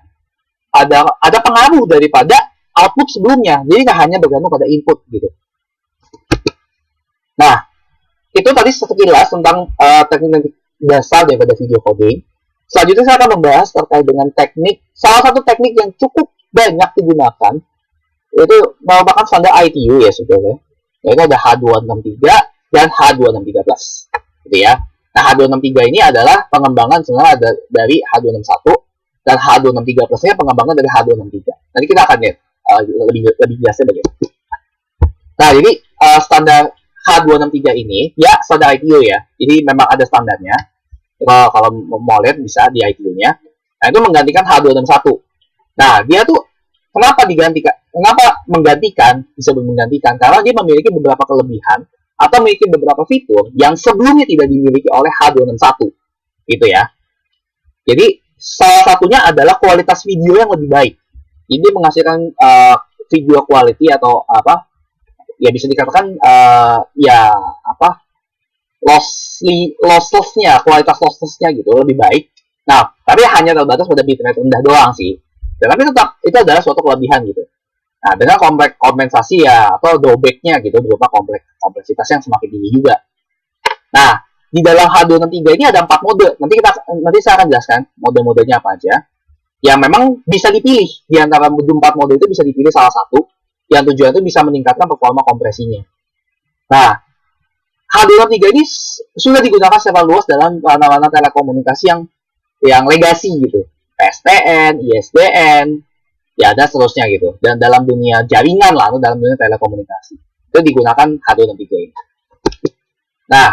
Speaker 2: ada pengaruh daripada output sebelumnya. Jadi nggak hanya bergantung pada input gitu. Nah, itu tadi sekilas tentang teknik dasar daripada video coding. Selanjutnya saya akan membahas terkait dengan teknik, salah satu teknik yang cukup banyak digunakan, yaitu merupakan standar ITU ya sebetulnya. Yaitu ada H263 dan H263+. Gitu ya. Nah, H263 ini adalah pengembangan sebenarnya dari H261 dan H263+-nya pengembangan dari H263. Nanti kita akan lihat lebih jelasnya bagaimana. Nah, jadi standar H263 ini ya standar ITU ya. Jadi memang ada standarnya. Kalau mau lihat bisa di ITU-nya. Nah, itu menggantikan H261. Nah, dia tuh kenapa menggantikan? Bisa menggantikan karena dia memiliki beberapa kelebihan atau memiliki beberapa fitur yang sebelumnya tidak dimiliki oleh H261. Gitu ya. Jadi salah satunya adalah kualitas video yang lebih baik. Jadi menghasilkan video quality atau apa? Ya bisa dikatakan losslessnya, kualitas losslessnya gitu lebih baik. Nah, tapi hanya terbatas pada bitrate rendah doang sih. Tapi tetap itu adalah suatu kelebihan gitu. Nah, dengan kompensasi ya atau drawback-nya gitu berupa kompleksitas yang semakin tinggi juga. Nah, di dalam H263 ini ada 4 mode. Nanti saya akan jelaskan mode-modenya apa aja. Yang memang bisa dipilih di antara 4 mode itu bisa dipilih salah satu yang tujuan itu bisa meningkatkan performa kompresinya. Nah, H263 ini sudah digunakan secara luas dalam ranah-ranah telekomunikasi yang legacy gitu. PSTN, ISDN, ya dan seterusnya gitu. Dan dalam dunia jaringan lah, atau dalam dunia telekomunikasi. Itu digunakan H263 ini. Nah,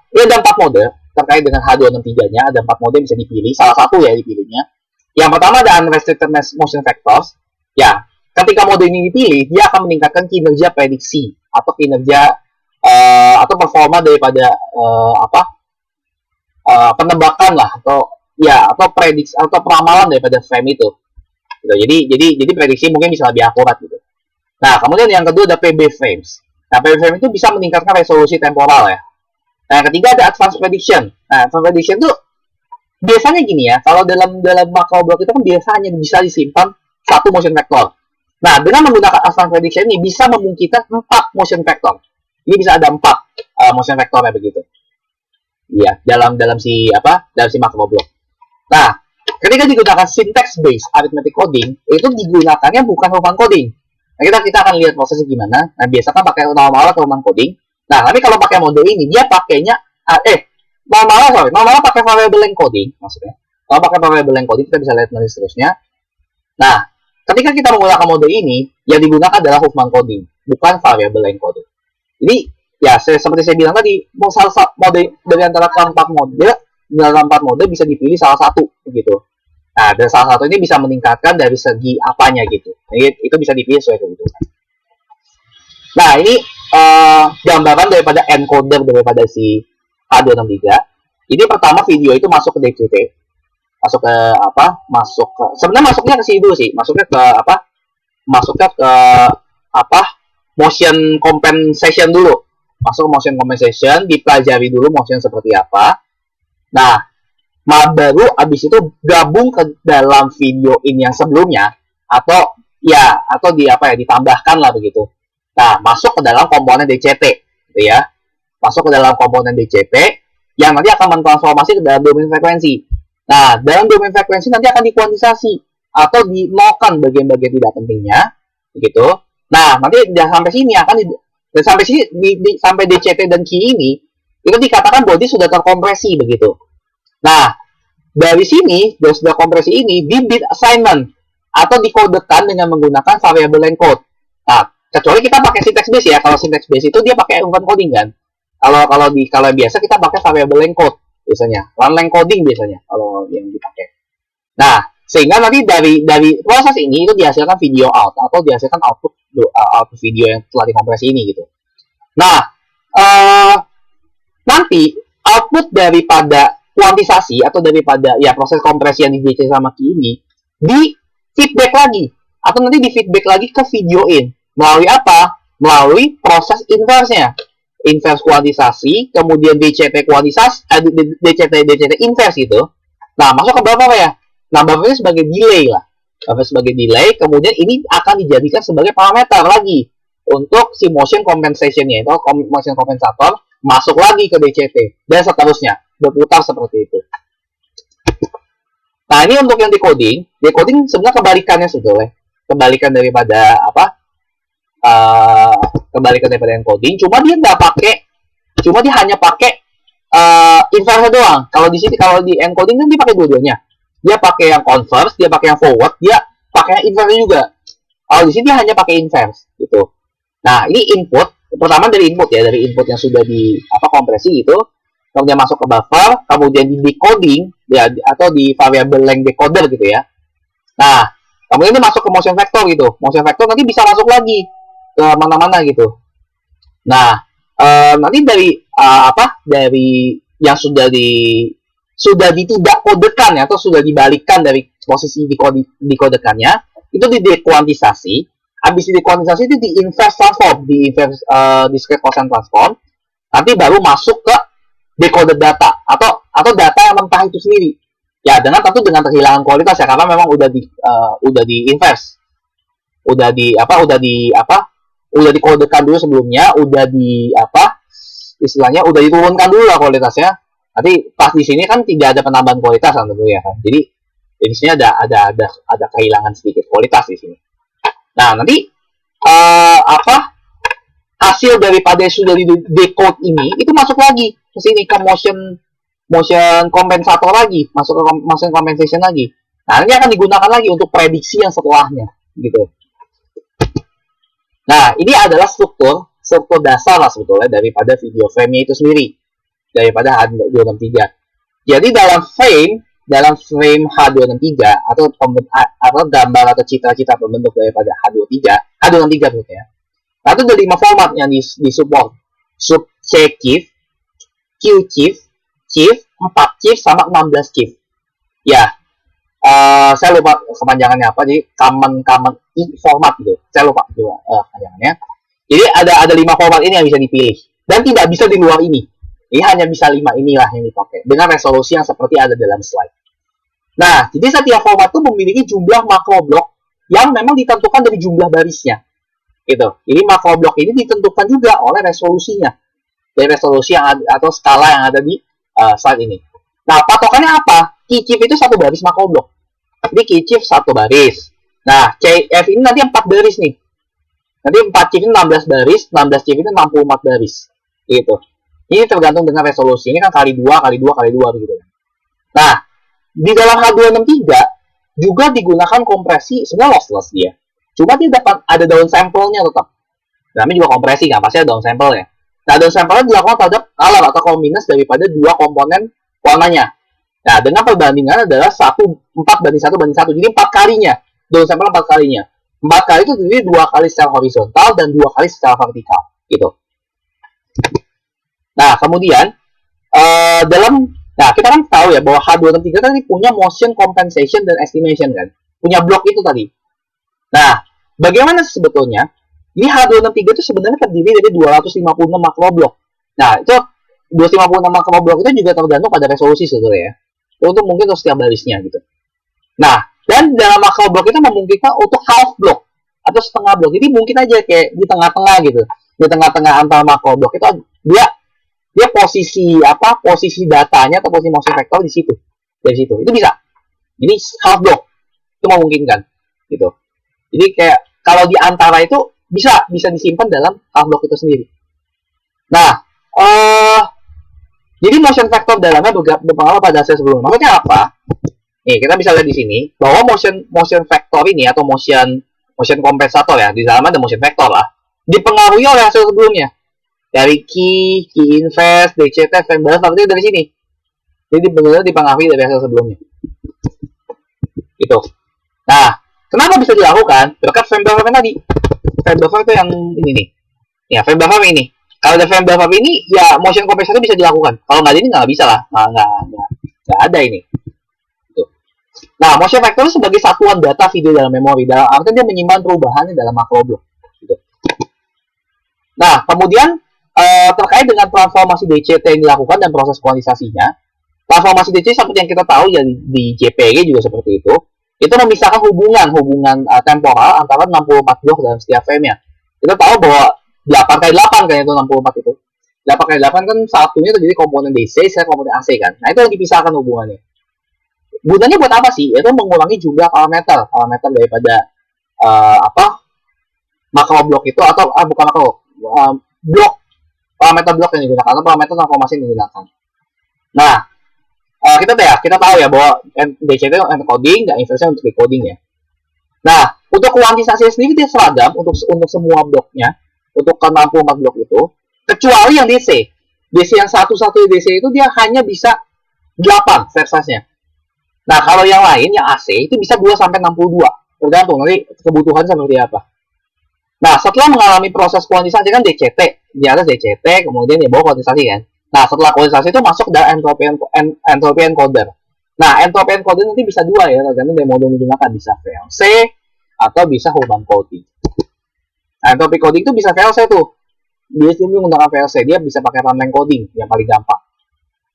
Speaker 2: ini ada 4 mode terkait dengan H263-nya. Ada 4 mode yang bisa dipilih. Salah satu ya dipilihnya. Yang pertama ada Unrestricted Motion Vectors. Ya, ketika mode ini dipilih, dia akan meningkatkan kinerja prediksi atau kinerja atau performa daripada penebakan lah atau prediksi atau peramalan daripada frame itu. Gitu. Jadi prediksi mungkin bisa lebih akurat gitu. Nah, kemudian yang kedua ada PB frames. Nah, PB frame itu bisa meningkatkan resolusi temporal ya. Nah, yang ketiga ada advanced prediction. Nah, advanced prediction itu biasanya gini ya, kalau dalam macro block itu kan biasanya bisa disimpan satu motion vector. Nah, dengan menggunakan advanced prediction ini bisa memungkinkan 4 motion vector. Ini bisa ada 4 motion vectornya begitu. Iya, dalam si macro block. Nah, ketika digunakan syntax based arithmetic coding, itu digunakannya bukan roman coding. Nah, kita akan lihat prosesnya gimana. Nah, biasakan pakai normal atau roman coding. Nah, tapi kalau pakai mode ini dia pakainya normal pakai variable encoding maksudnya. Kalau pakai variable encoding kita bisa lihat nanti seterusnya. Nah, ketika kita menggunakan mode ini, yang digunakan adalah Huffman coding, bukan variable encoding. Jadi, ya seperti saya bilang tadi, salah satu mode dari antara 4 mode, dalam 4 mode bisa dipilih salah satu gitu. Nah, dan salah satu ini bisa meningkatkan dari segi apanya gitu. Jadi, itu bisa dipilih sesuai kebutuhan. Nah, ini gambaran daripada encoder daripada si H263. Jadi pertama video itu masuk ke DCT, masuk ke apa? Masuk ke sebenarnya masuknya ke sini dulu sih, masuknya ke apa? Masuknya ke apa? Motion compensation dulu. Masuk ke motion compensation, dipelajari dulu motion seperti apa. Nah, baru abis itu gabung ke dalam video ini yang sebelumnya atau ya atau di apa ya ditambahkan lah begitu. Nah, masuk ke dalam komponen DCT gitu ya. Masuk ke dalam komponen DCT yang nanti akan mentransformasi ke dalam domain frekuensi. Nah, dalam domain frekuensi nanti akan dikuantisasi atau dinolkan bagian-bagian tidak pentingnya begitu. Nah, nanti sampai sini akan dan sampai sini sampai DCT dan Q ini itu dikatakan body sudah terkompresi begitu. Nah, dari sini, dari sudah kompresi ini, di bit assignment atau dikodekan dengan menggunakan variable encode. Nah, kecuali kita pakai syntax base ya. Kalau syntax base itu dia pakai event coding kan. Kalau biasa kita pakai variable encode biasanya, line coding biasanya kalau yang dipakai. Nah, sehingga nanti dari proses ini itu dihasilkan video out atau dihasilkan output video yang telah dikompresi ini gitu. Nah, nanti output daripada kuantisasi atau daripada ya proses kompresi yang di DC sama Q ini di feedback lagi atau nanti di feedback lagi ke video in melalui apa? Melalui proses inverse-nya. Inverse kuantisasi, kemudian DCT kuantisasi, DCT inverse itu. Nah, masuk ke buffer ya. Nah, buffernya sebagai delay lah. Buffer sebagai delay, kemudian ini akan dijadikan sebagai parameter lagi untuk si motion compensation-nya itu motion kompensator masuk lagi ke DCT dan seterusnya berputar seperti itu. Nah, ini untuk yang decoding sebenarnya kebalikannya sebetulnya. Kebalikan daripada apa? Kebalikan daripada encoding, cuma dia hanya pakai inverse doang. Kalau di sini kalau di encoding kan dia pakai dua-duanya. Dia pakai yang converse, dia pakai yang forward, dia pakai yang inverse juga. Kalau di sini dia hanya pakai inverse gitu. Nah, ini input pertama dari input ya, dari input yang sudah di kompresi gitu. Kemudian masuk ke buffer, kemudian di decoding ya, atau di variable length decoder gitu ya. Nah, kemudian ini masuk ke motion vector gitu. Motion vector nanti bisa masuk lagi ke mana-mana gitu. Nah, nanti dari dari yang sudah tidak kodekan ya, atau sudah dibalikkan dari posisi dikodekannya itu dikuantisasi. Habis dikuantisasi itu di inverse transform, di inverse discrete cosine transform. Nanti baru masuk ke decoded data atau data yang mentah itu sendiri. Ya, dengan kehilangan kualitas ya, karena memang udah di inverse. Udah dikodekan dulu sebelumnya, istilahnya udah diturunkan dulu lah kualitasnya. Nanti pas di sini kan tidak ada penambahan kualitas kan tentunya kan. Jadi di sini ada kehilangan sedikit kualitas di sini. Nah, nanti hasil daripada sudah di decode ini itu masuk lagi ke sini ke motion kompensator lagi, masuk ke motion compensation lagi. Nah, ini akan digunakan lagi untuk prediksi yang setelahnya gitu. Nah, ini adalah struktur dasar lah sebetulnya daripada video frame-nya itu sendiri, daripada H263. Jadi dalam frame H263 atau gambar atau citra-citra pembentuk daripada H263 maksudnya. Nah, itu ada 5 format yang disupport. Sub C-Chief, Q-Chief, Chief, 4 Chief, sama 16 Chief. Ya, saya lupa kepanjangannya apa, jadi common format gitu. Saya lupa juga kepanjangannya. Jadi ada 5 format ini yang bisa dipilih dan tidak bisa di luar ini. Ini hanya bisa 5 inilah yang dipakai dengan resolusi yang seperti ada dalam slide. Nah, jadi setiap format itu memiliki jumlah makro blok yang memang ditentukan dari jumlah barisnya. Gitu. Jadi makro blok ini ditentukan juga oleh resolusinya. Dari resolusi yang atau skala yang ada di slide ini. Nah, patokannya apa? Key-Chief itu 1 baris makro blok. Jadi Key-Chief 1 baris. Nah, CF ini nanti 4 baris nih. Nanti 4 Chief ini 16 baris, 16 Chief ini 64 baris. Gitu. Ini tergantung dengan resolusi. Ini kan kali 2 begitu. Nah, di dalam H263 juga digunakan kompresi, sebenarnya lossless dia. Cuma dia dapat ada down sample-nya tetap. Namanya juga kompresi kan, pasti ada down sample-nya. Nah, down sample-nya dilakukan terhadap color atau combinus daripada 2 komponen warnanya. Nah, dengan perbandingan adalah 4:1:1. Jadi 4 kalinya. Down sample 4 kalinya. 4 kali itu terdiri 2 kali secara horizontal dan 2 kali secara vertikal. Gitu. Nah, kemudian dalam Nah, kita kan tahu ya bahwa H263 tadi punya motion compensation dan estimation kan. Punya blok itu tadi. Nah, bagaimana sebetulnya? Ini H263 itu sebenarnya terdiri dari 256 makroblok. Nah, itu 256 makroblok itu juga tergantung pada resolusi sebetulnya ya. Untuk mungkin untuk setiap barisnya gitu. Nah, dan dalam makroblok itu memungkinkan untuk half block atau setengah blok. Jadi mungkin aja kayak di tengah-tengah gitu. Di tengah-tengah antara makroblok itu dia posisi datanya atau posisi motion vector di situ. Dari situ. Itu bisa. Ini half block. Itu memungkinkan gitu. Jadi kayak kalau di antara itu bisa disimpan dalam half block itu sendiri. Nah, jadi motion vector dalamnya berpengaruh pada hasil sebelumnya. Maksudnya apa? Nih, kita bisa lihat di sini bahwa motion vector ini atau motion kompensator ya, di dalamnya ada motion vector lah, dipengaruhi oleh hasil sebelumnya. Dari key invest, DCT, frame buffer itu dari sini. Jadi benar-benar dipengaruhi dari hasil sebelumnya. Gitu. Nah, kenapa bisa dilakukan? Berkat frame buffer tadi. Frame buffer itu yang ini nih. Ya, frame buffer ini. Kalau ada frame buffer ini, ya motion kompensator bisa dilakukan. Kalau nggak ada ini nggak bisa lah. Nggak ada ini. Gitu. Nah, motion vector sebagai satuan data video dalam memori. Dalam artinya dia menyimpan perubahannya dalam makroblok. Gitu. Nah, kemudian terkait dengan transformasi DCT yang dilakukan dan proses kuantisasinya, transformasi DCT seperti yang kita tahu ya di JPG juga seperti itu memisahkan hubungan temporal antara 64 blok dalam setiap frame-nya. Kita tahu bahwa 8x8 kan itu 64 itu. 8x8 kan satunya terjadi komponen DC, saya komponen AC kan. Nah, itu yang dipisahkan hubungannya. Gunanya buat apa sih? Itu mengurangi jumlah parameter daripada makroblok itu atau bukan makro blok, parameter blok yang digunakan atau parameter transformasi yang digunakan. Nah, kita tahu ya bahwa DCT itu encoding dan inversion untuk decoding ya. Nah, untuk kuantisasi sendiri dia seragam untuk semua bloknya, untuk 64 blok itu, kecuali yang DC. DC yang satu-satu DC itu dia hanya bisa 8 versasnya. Nah, kalau yang lain yang AC itu bisa 2 sampai 62, tergantung nanti kebutuhan seperti apa. Nah, setelah mengalami proses kuantisasi kan DCT, di atas DCT, kemudian di bawah kuantisasi kan. Nah, setelah kuantisasi itu masuk dalam entropy encoder. Nah, entropy encoder nanti bisa 2 ya, tergantung dari mode yang digunakan, bisa VLC atau bisa Human coding. Nah, entropy coding itu bisa VLC tuh. Dia menggunakan VLC, dia bisa pakai runtime coding yang paling gampang.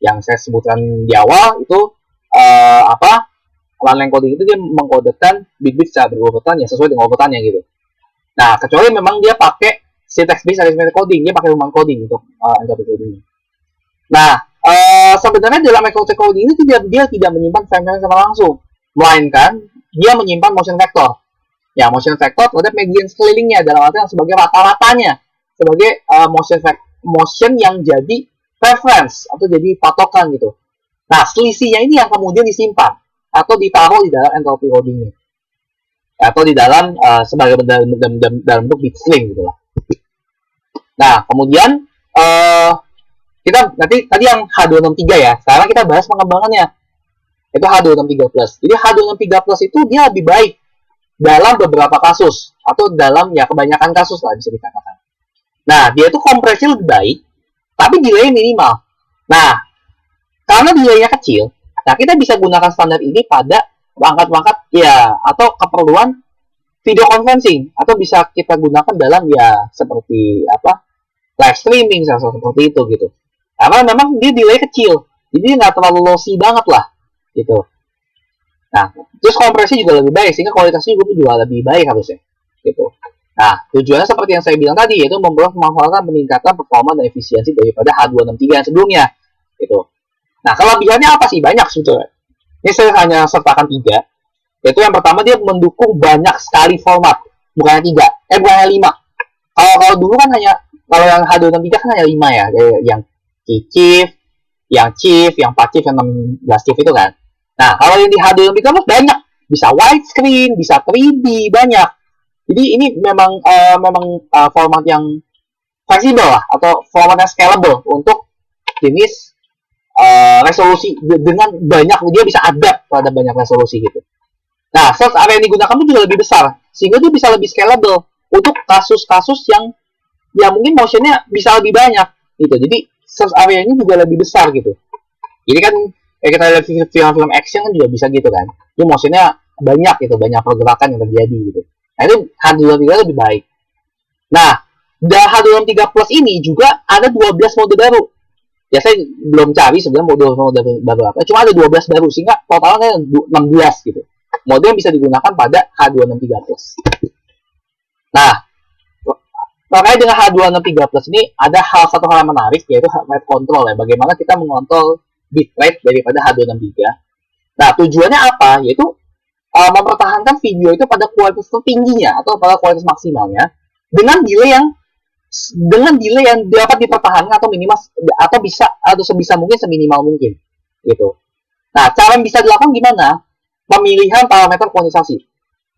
Speaker 2: Yang saya sebutkan di awal itu runtime coding itu dia mengkodekan bit-bit secara berurutan ya sesuai dengan urutannya gitu. Nah, kecuali memang dia pakai syntax-based arithmetic coding, dia pakai Human coding untuk entropy coding. Nah, sebenarnya dalam entropy coding ini dia tidak menyimpan frame sama langsung, melainkan dia menyimpan motion vector. Ya, motion vector terhadap median sekelilingnya dalam artian sebagai rata-ratanya, sebagai motion yang jadi reference atau jadi patokan gitu. Nah, selisihnya ini yang kemudian disimpan atau ditaruh di dalam entropy codingnya. Atau di dalam sebagai dalam bentuk bit string gitu lah. Nah, kemudian kita nanti tadi yang H263 ya. Sekarang kita bahas pengembangannya. Itu H263+. Jadi H263+ itu dia lebih baik dalam beberapa kasus atau dalam ya kebanyakan kasus lah bisa dikatakan. Nah, dia itu kompresi lebih baik, tapi delay minimal. Nah, karena delay-nya kecil, nah kita bisa gunakan standar ini pada perangkat ya atau keperluan video conferencing atau bisa kita gunakan dalam ya seperti live streaming seperti itu gitu. Karena memang dia delay kecil, jadi nggak terlalu lossy banget lah gitu. Nah, terus kompresi juga lebih baik sehingga kualitasnya juga lebih baik harusnya gitu. Nah, tujuannya seperti yang saya bilang tadi yaitu memanfaatkan peningkatan performa dan efisiensi daripada H263 yang sebelumnya gitu. Nah, kelebihannya apa sih? Banyak sebetulnya. Ini saya hanya sertakan 3. Yaitu yang pertama dia mendukung banyak sekali format, bukannya 3, bukannya 5. Kalau dulu kan kalau yang H263 kan hanya 5 ya, yang chief, yang chief, yang 4 chief, yang 16 chief itu kan. Nah, kalau yang di H263 banyak, bisa widescreen, bisa 3D, banyak. Jadi ini memang format yang fleksibel lah atau format yang scalable untuk jenis resolusi dengan banyak, dia bisa adapt pada banyak resolusi gitu. Nah, source area yang digunakan pun juga lebih besar sehingga dia bisa lebih scalable untuk kasus-kasus yang ya mungkin motionnya bisa lebih banyak gitu. Jadi source area-nya juga lebih besar gitu. Jadi kan kayak kita lihat film-film action kan juga bisa gitu kan. Itu motionnya banyak gitu, banyak pergerakan yang terjadi gitu. Nah itu H263 lebih baik. Nah, H263 Plus ini juga ada 12 mode baru. Ya saya belum cari sebenarnya mode baru apa. Cuma ada 12 baru sehingga totalnya 16 gitu. Mode yang bisa digunakan pada H263 Plus. Nah, terkait dengan H263 Plus ini ada satu hal yang menarik yaitu rate control ya. Bagaimana kita mengontrol bitrate daripada H263. Nah, tujuannya apa? Yaitu mempertahankan video itu pada kualitas tertingginya atau pada kualitas maksimalnya dengan delay yang dapat dipertahankan atau minimal atau bisa atau sebisa mungkin seminimal mungkin gitu. Nah, cara yang bisa dilakukan gimana? Pemilihan parameter kuantitasasi.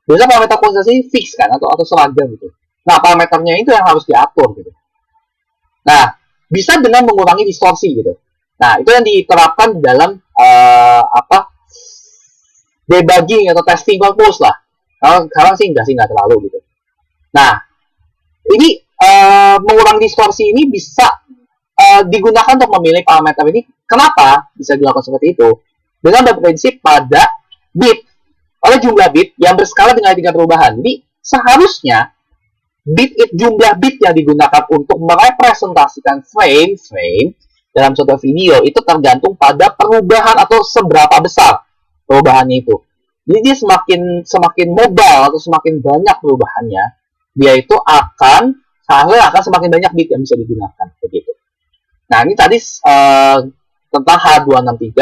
Speaker 2: Biasanya parameter kuantitasasi fix kan atau seragam gitu. Nah, parameternya itu yang harus diatur gitu. Nah, bisa dengan mengurangi distorsi gitu. Nah, itu yang diterapkan dalam debugging atau testing purpose lah. Kalau sekarang sih nggak terlalu gitu. Nah, ini mengurangi distorsi ini bisa digunakan untuk memilih parameter ini. Kenapa bisa dilakukan seperti itu? Dengan berprinsip pada bit oleh jumlah bit yang berskala dengan tingkat perubahan. Jadi seharusnya jumlah bit yang digunakan untuk merepresentasikan frame dalam suatu video itu tergantung pada perubahan atau seberapa besar perubahannya itu. Jadi dia semakin mobile atau semakin banyak perubahannya, dia itu akan semakin banyak bit yang bisa digunakan begitu. Nah, ini tadi tentang H263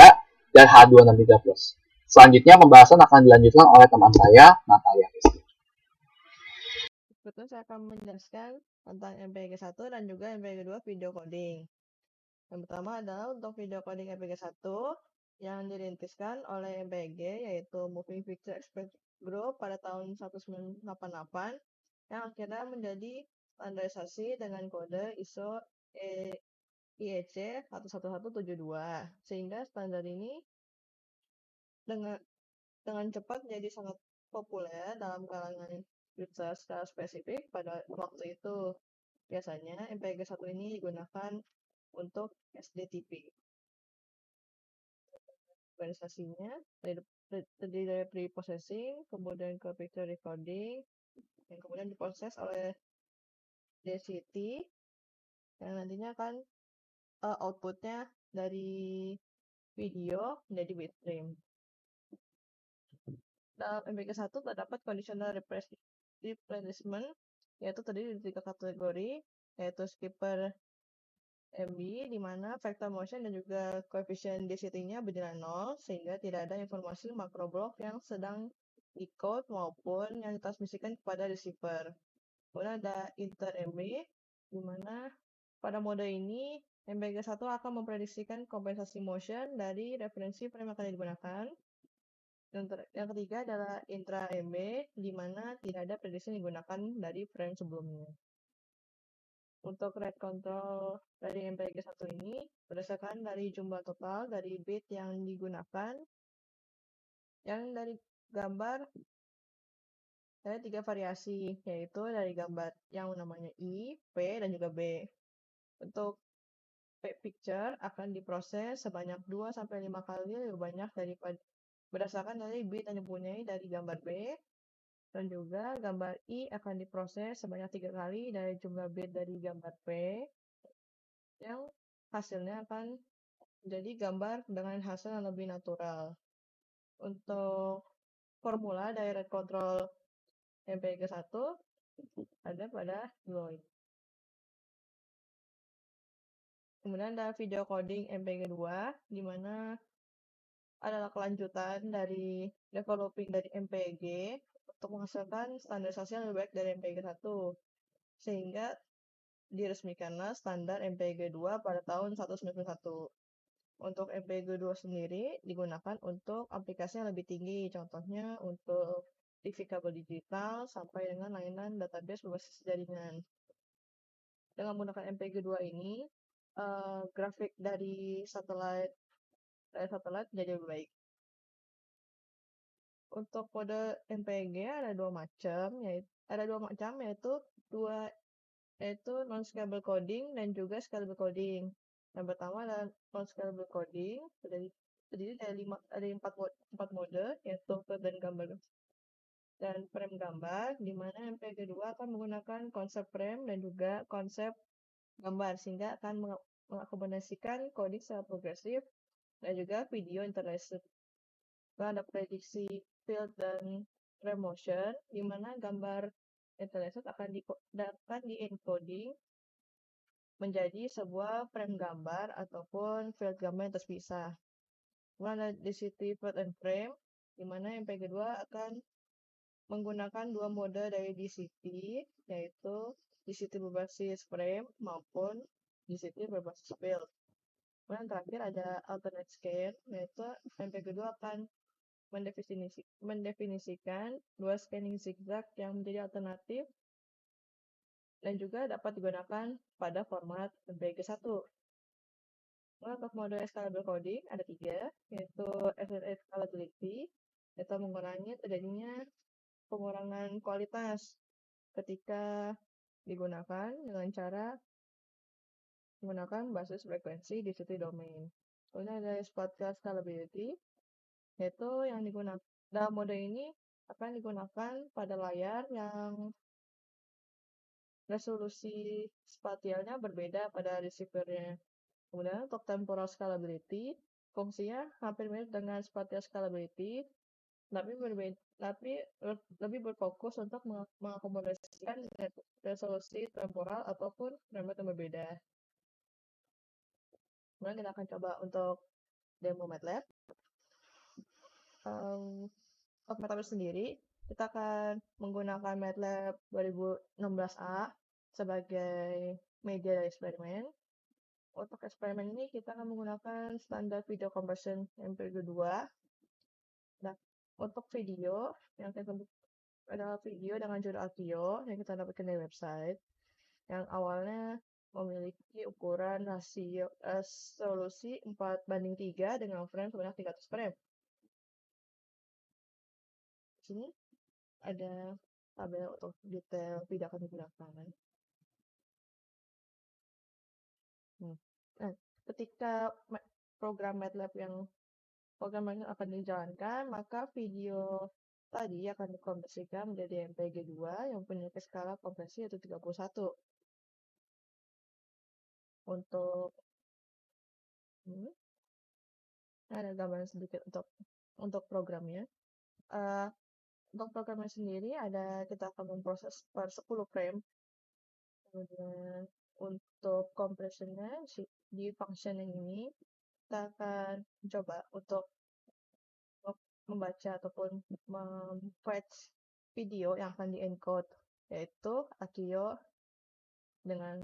Speaker 2: dan H263 Plus. Selanjutnya pembahasan akan dilanjutkan oleh teman saya, Natalia.
Speaker 3: Berikutnya saya akan menjelaskan tentang MPEG-1 dan juga MPEG-2 video coding. Yang pertama adalah untuk video coding MPEG-1 yang dirintiskan oleh MPEG yaitu Moving Picture Expert Group pada tahun 1988 yang akhirnya menjadi standarisasi dengan kode ISO IEC 11172 sehingga standar ini dengan cepat menjadi sangat populer dalam kalangan user secara spesifik pada waktu itu. Biasanya MPEG-1 ini digunakan untuk SDTP. Organisasinya terdiri dari pre-processing, kemudian ke picture recording, yang kemudian diproses oleh DCT, yang nantinya akan outputnya dari video menjadi bitstream. Dalam MPEG-1 terdapat conditional replenishment, yaitu terdiri dari 3 kategori, yaitu skipper MB, di mana vector motion dan juga koefisien DCT-nya bernilai 0, sehingga tidak ada informasi makro block yang sedang di-code maupun yang ditransmisikan kepada receiver. Kemudian ada inter MB, di mana pada mode ini MPEG-1 akan memprediksikan kompensasi motion dari referensi frame yang akan digunakan. Yang ketiga adalah intra MB, di mana tidak ada prediksi yang digunakan dari frame sebelumnya. Untuk rate control dari MPEG-1 ini berdasarkan dari jumlah total dari bit yang digunakan. Yang dari gambar ada 3 variasi, yaitu dari gambar yang namanya I, P, dan juga B. Untuk picture akan diproses sebanyak 2-5 kali lebih banyak daripada berdasarkan dari bit yang dipunyai dari gambar B. Dan juga gambar I akan diproses sebanyak 3 kali dari jumlah bit dari gambar P, yang hasilnya akan menjadi gambar dengan hasil yang lebih natural. Untuk formula dari rate control MPEG-1 ada pada dua ini. Kemudian ada video coding MPEG-2, di mana adalah kelanjutan dari developing dari MPEG untuk menghasilkan standarisasi yang lebih baik dari MPEG-1, sehingga diresmikanlah standar MPEG-2 pada tahun 1991. Untuk MPEG-2 sendiri digunakan untuk aplikasi yang lebih tinggi, contohnya untuk divisible digital sampai dengan layanan database berbasis jaringan. Dengan menggunakan MPEG-2 ini, grafik dari satelit menjadi lebih baik. Untuk kode MPEG ada dua macam, yaitu non-scalable coding dan juga scalable coding. Yang pertama adalah non-scalable coding, terdiri dari empat mode, yaitu field dan gambar dan frame gambar, di mana MP2 akan menggunakan konsep frame dan juga konsep gambar, sehingga akan mengakomodasikan coding secara progresif dan juga video interlaced. Lalu ada prediksi field dan frame motion, di mana gambar interlaced akan di-encoding menjadi sebuah frame gambar ataupun field gambar yang terpisah. Kemudian ada DCT field and frame, di mana MP2 akan menggunakan dua mode dari DCT, yaitu DCT berbasis frame maupun DCT berbasis field. Kemudian terakhir ada alternate scan, yaitu MP2 akan mendefinisikan dua scanning zigzag yang menjadi alternatif dan juga dapat digunakan pada format MPG1. Untuk mode scalable coding ada 3, yaitu SSA scalability, yaitu mengurangi terjadinya pengurangan kualitas ketika digunakan dengan cara menggunakan basis frekuensi di situ domain. Kemudian ada spatial scalability, yaitu yang digunakan dalam mode ini akan digunakan pada layar yang resolusi spatialnya berbeda pada receivernya. Kemudian untuk temporal scalability, fungsinya hampir mirip dengan spatial scalability, tapi lebih berfokus untuk mengakomodasikan resolusi temporal ataupun frame yang berbeda. Kemudian kita akan coba untuk demo MATLAB. Untuk MATLAB sendiri, kita akan menggunakan MATLAB 2016A sebagai media dari eksperimen. Untuk eksperimen ini kita akan menggunakan standar video conversion MP2. Nah, untuk video yang kita adalah video dengan judul Akio yang kita dapatkan dari website yang awalnya memiliki ukuran resolusi 4:3 dengan frame sebanyak 300 frame. Di sini ada tabel untuk detail video akan digunakan. Nah, ketika program MATLAB yang akan dijalankan, maka video tadi akan dikonversikan menjadi MPG2 yang memiliki skala kompresi yaitu 31. Untuk ada gambaran sedikit untuk programnya. Untuk programnya sendiri kita akan memproses per 10 frame. Kemudian untuk compressionnya di function yang ini kita akan mencoba untuk membaca ataupun memfetch video yang akan di-encode, yaitu Akio dengan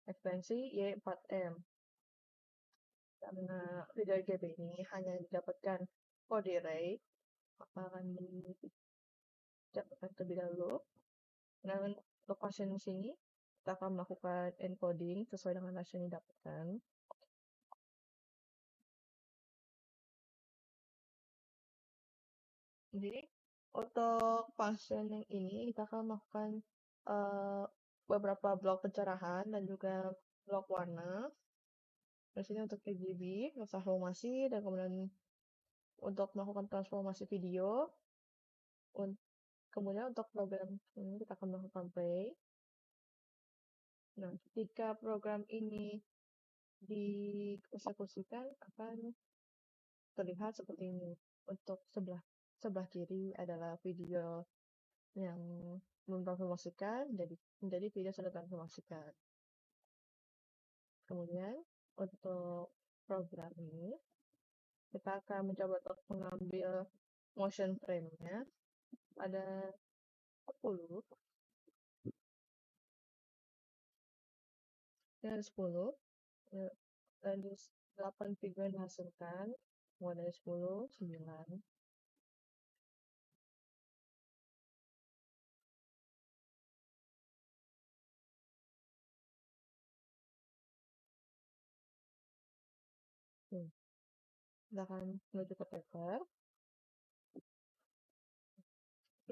Speaker 3: ekstensi Y4M. Karena video RGB ini hanya didapatkan kode array, maka akan didapatkan terlebih dahulu. Dan untuk function di sini, kita akan melakukan encoding sesuai dengan hasil yang didapatkan. Jadi, untuk function yang ini, kita akan melakukan beberapa blok pencerahan dan juga blok warna. Di sini untuk RGB, transformasi, dan kemudian untuk melakukan transformasi video. Kemudian untuk program ini kita akan melakukan play. Nah, ketika program ini dieksekusikan akan terlihat seperti ini. Untuk sebelah kiri adalah video yang belum transformasikan menjadi video sudah transformasikan. Kemudian untuk program ini kita akan mencoba untuk mengambil motion frame-nya. Ada 10. Ini ada 10. Dan 8 video yang dihasilkan. Mulai dari 10, 9. Kita akan menuju ke paper.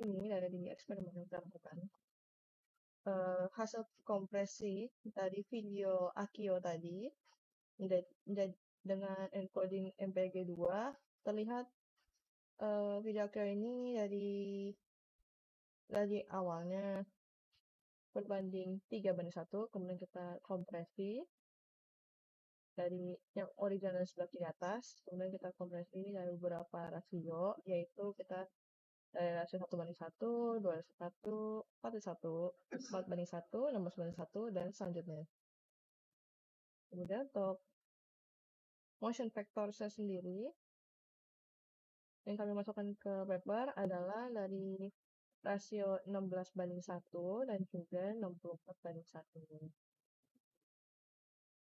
Speaker 3: Ini dari eksperimen yang kita lakukan. hasil kompresi dari video Akio tadi dengan encoding MPG-2 terlihat video Akio ini dari awalnya berbanding 3:1, kemudian kita kompresi dari yang original sebelah kiri atas, kemudian kita kompresi dari beberapa rasio, yaitu kita dari rasio 1:1, 2:1, 4:1, 4:1, 16:1, dan selanjutnya. Kemudian untuk motion vectorsnya sendiri, yang kami masukkan ke paper adalah dari rasio 16:1 dan juga 64:1.